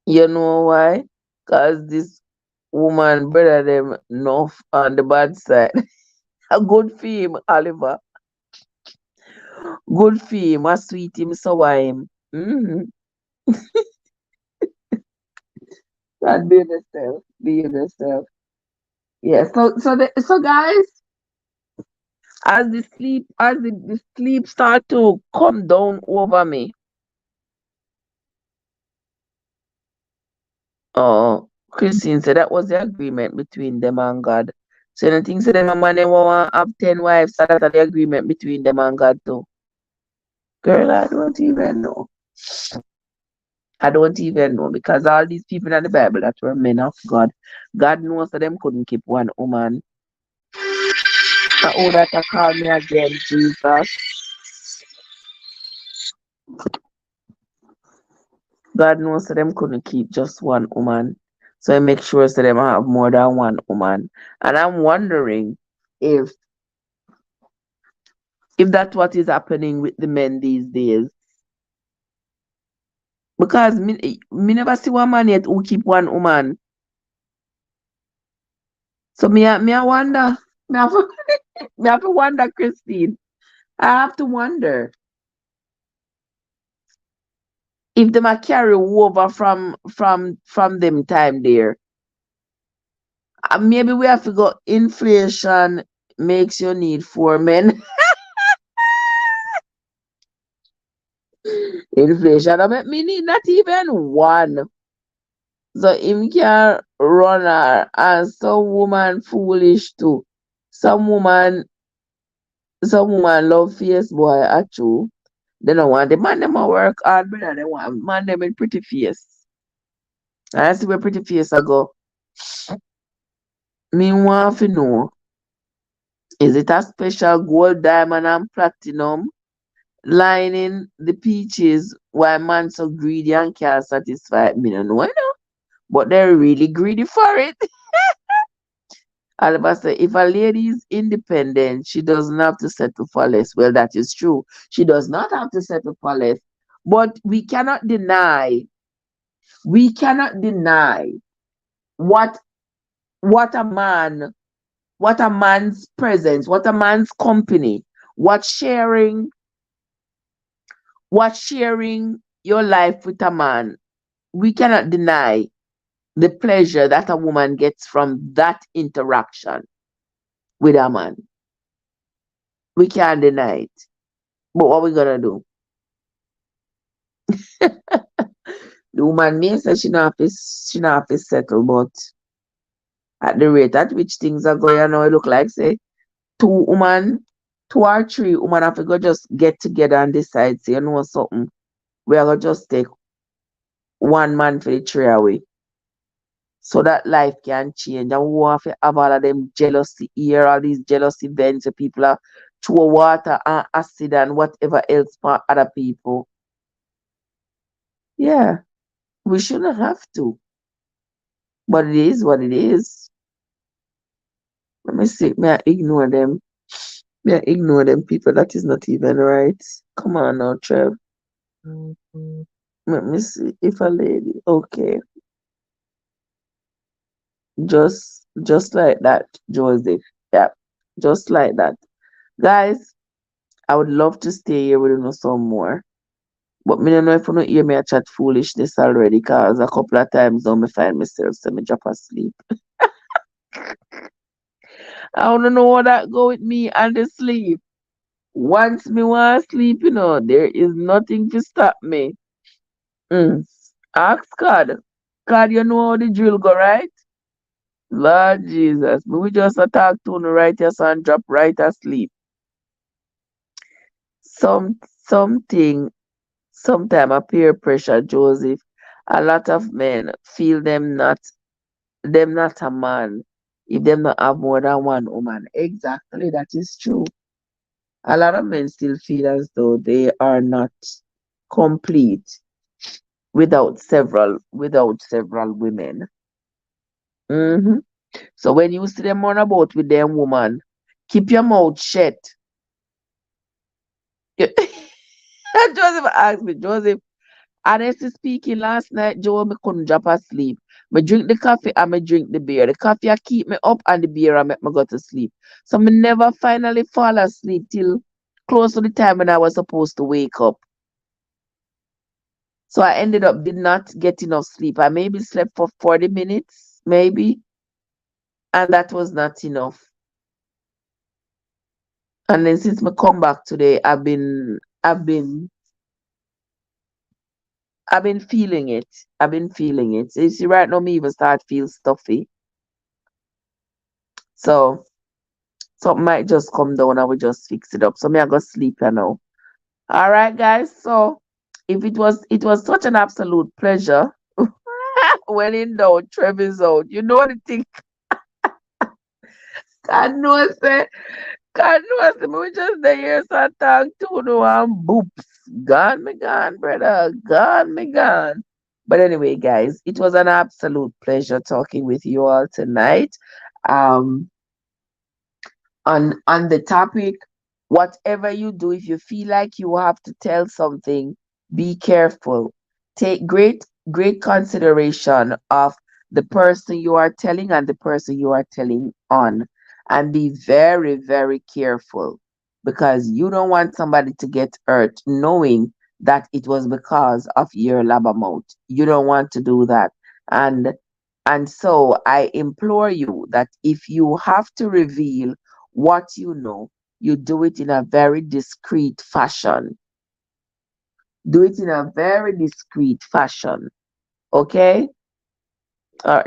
You know why? Because this woman better them enough on the bad side. A good for him, Oliver. Good for him. A sweet him, so him. God, be yourself. Be yourself. Yeah. So guys, as the sleep start to come down over me. Oh, Christine said that was the agreement between them and God. So the things that them a man they want to have 10 wives, so that's the agreement between them and God too. Girl, I don't even know. I don't even know because all these people in the Bible that were men of God, God knows that them couldn't keep one woman. Oh, that I call me again, Jesus. God knows that them couldn't keep just one woman. So I make sure that them have more than one woman. And I'm wondering if that's what is happening with the men these days. Because me never see one man yet who keep one woman. So me I wonder. Me have, to, me have to wonder, Christine. I have to wonder if them a carry over from them time there. Maybe we have to go inflation makes you need 4 men. Inflation I make me need not even one. So him can run her and some woman foolish too. Some woman love face boy actually. They don't want the man them a work hard, brother. They want man them with pretty face. And I see where pretty face I go. Me want to know, is it a special gold, diamond, and platinum lining the peaches why man so greedy and can't satisfy me? No, know, but they're really greedy for it. Alba say, if a lady is independent, she doesn't have to settle for less. Well, that is true. She does not have to settle for less. But we cannot deny what what a man, what a man's presence, what a man's company, what sharing, what sharing your life with a man. We cannot deny the pleasure that a woman gets from that interaction with a man. We can't deny it. But what we gonna do? The woman may say she not have to settle, but at the rate at which things are going now, it look like say two woman, two or three woman have to go just get together and decide, say, you know something, we are gonna just take one man for the three away. So that life can change. And we have to have all of them jealousy here, all these jealous events where people are throw water and acid and whatever else for other people. Yeah, we shouldn't have to. But it is what it is. Let me see. May I ignore them? May I ignore them people? That is not even right. Come on now, Trev. Let me see if a lady. Okay. Just like that, Joseph. Yeah. Just like that. Guys, I would love to stay here with you some more. But me don't know if you don't hear me a chat foolishness already, cause a couple of times now me find myself so me drop asleep. I don't know how that go with me and the sleep. Once me want sleep, there is nothing to stop me. Mm. Ask God. God, you know how the drill go, right? Lord Jesus. Me we just attack to no right yes and drop right asleep. Something sometime a peer pressure, Joseph. A lot of men feel them not a man if them not have more than one woman. Exactly, that is true. A lot of men still feel as though they are not complete without several women. hmm So when you see them run about with them woman, keep your mouth shut. Joseph asked me, Joseph, honestly speaking, last night, Joe, me couldn't drop asleep. Me drink the coffee and me drink the beer. The coffee I keep me up and the beer I make me go to sleep. So me never finally fall asleep till close to the time when I was supposed to wake up. So I ended up did not get enough sleep. I maybe slept for 40 minutes, maybe, and that was not enough. And then since me come back today, I've been feeling it. I've been feeling it. You see, right now me even start feel stuffy. So something might just come down and we just fix it up. So me I go sleep now. All right, guys. So if it was such an absolute pleasure. When in doubt, Trev is out. You know the thing. God knows say, God knows say, we just the years I talk to no and boops. Gone me gone, brother. Gone me gone. But anyway, guys, it was an absolute pleasure talking with you all tonight. Um, on the topic, whatever you do, if you feel like you have to tell something, be careful. Take great consideration of the person you are telling and the person you are telling on, and be very very careful, because you don't want somebody to get hurt knowing that it was because of your labamouth. You don't want to do that. And so I implore you that if you have to reveal what you know, you do it in a very discreet fashion. Do it in a very discreet fashion. Okay?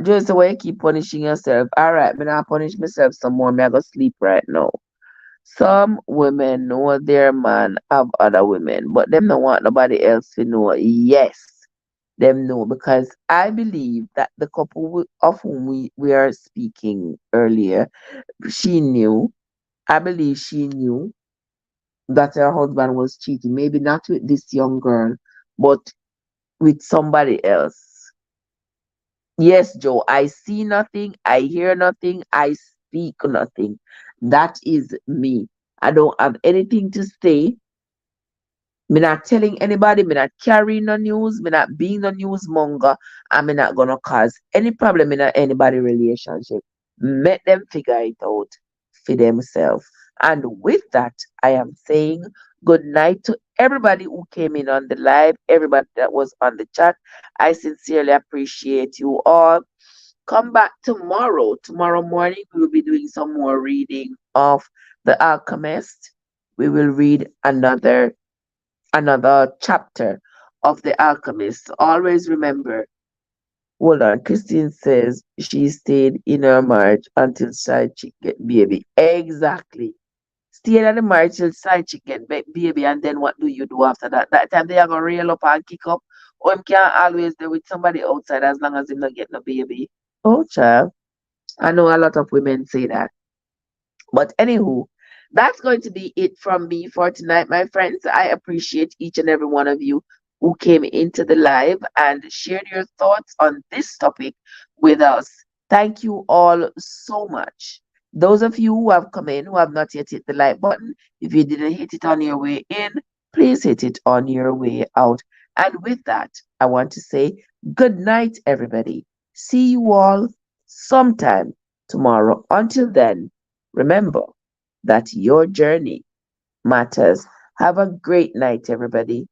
Just the way you keep punishing yourself. All right, me not punish myself some more. Me I go sleep right now. Some women know their man have other women, but them don't want nobody else to know. Yes, them know, because I believe that the couple of whom we are speaking earlier, she knew. I believe she knew that her husband was cheating. Maybe not with this young girl, but with somebody else. Yes, Joe, I see nothing, I hear nothing, I speak nothing. That is me. I don't have anything to say. Me not telling anybody, me not carrying no news, me not being no news monger, and me not gonna cause any problem in anybody relationship. Make them figure it out for themselves. And with that, I am saying good night to everybody who came in on the live, everybody that was on the chat. I sincerely appreciate you all. Come back tomorrow. Tomorrow morning, we will be doing some more reading of The Alchemist. We will read another chapter of the alchemist. Always remember. Hold on. Christine says she stayed in her marriage until side chick get baby. Exactly. Stayed in the marriage till side chick get baby, and then what do you do after that? That time they are gonna rail up and kick up. Or him can't always be with somebody outside as long as him not get no baby. Oh, child. I know a lot of women say that. But anywho, that's going to be it from me for tonight, my friends. I appreciate each and every one of you who came into the live and shared your thoughts on this topic with us. Thank you all so much. Those of you who have come in who have not yet hit the like button, if you didn't hit it on your way in, please hit it on your way out. And with that, I want to say good night, everybody. See you all sometime tomorrow. Until then, remember that your journey matters. Have a great night, everybody.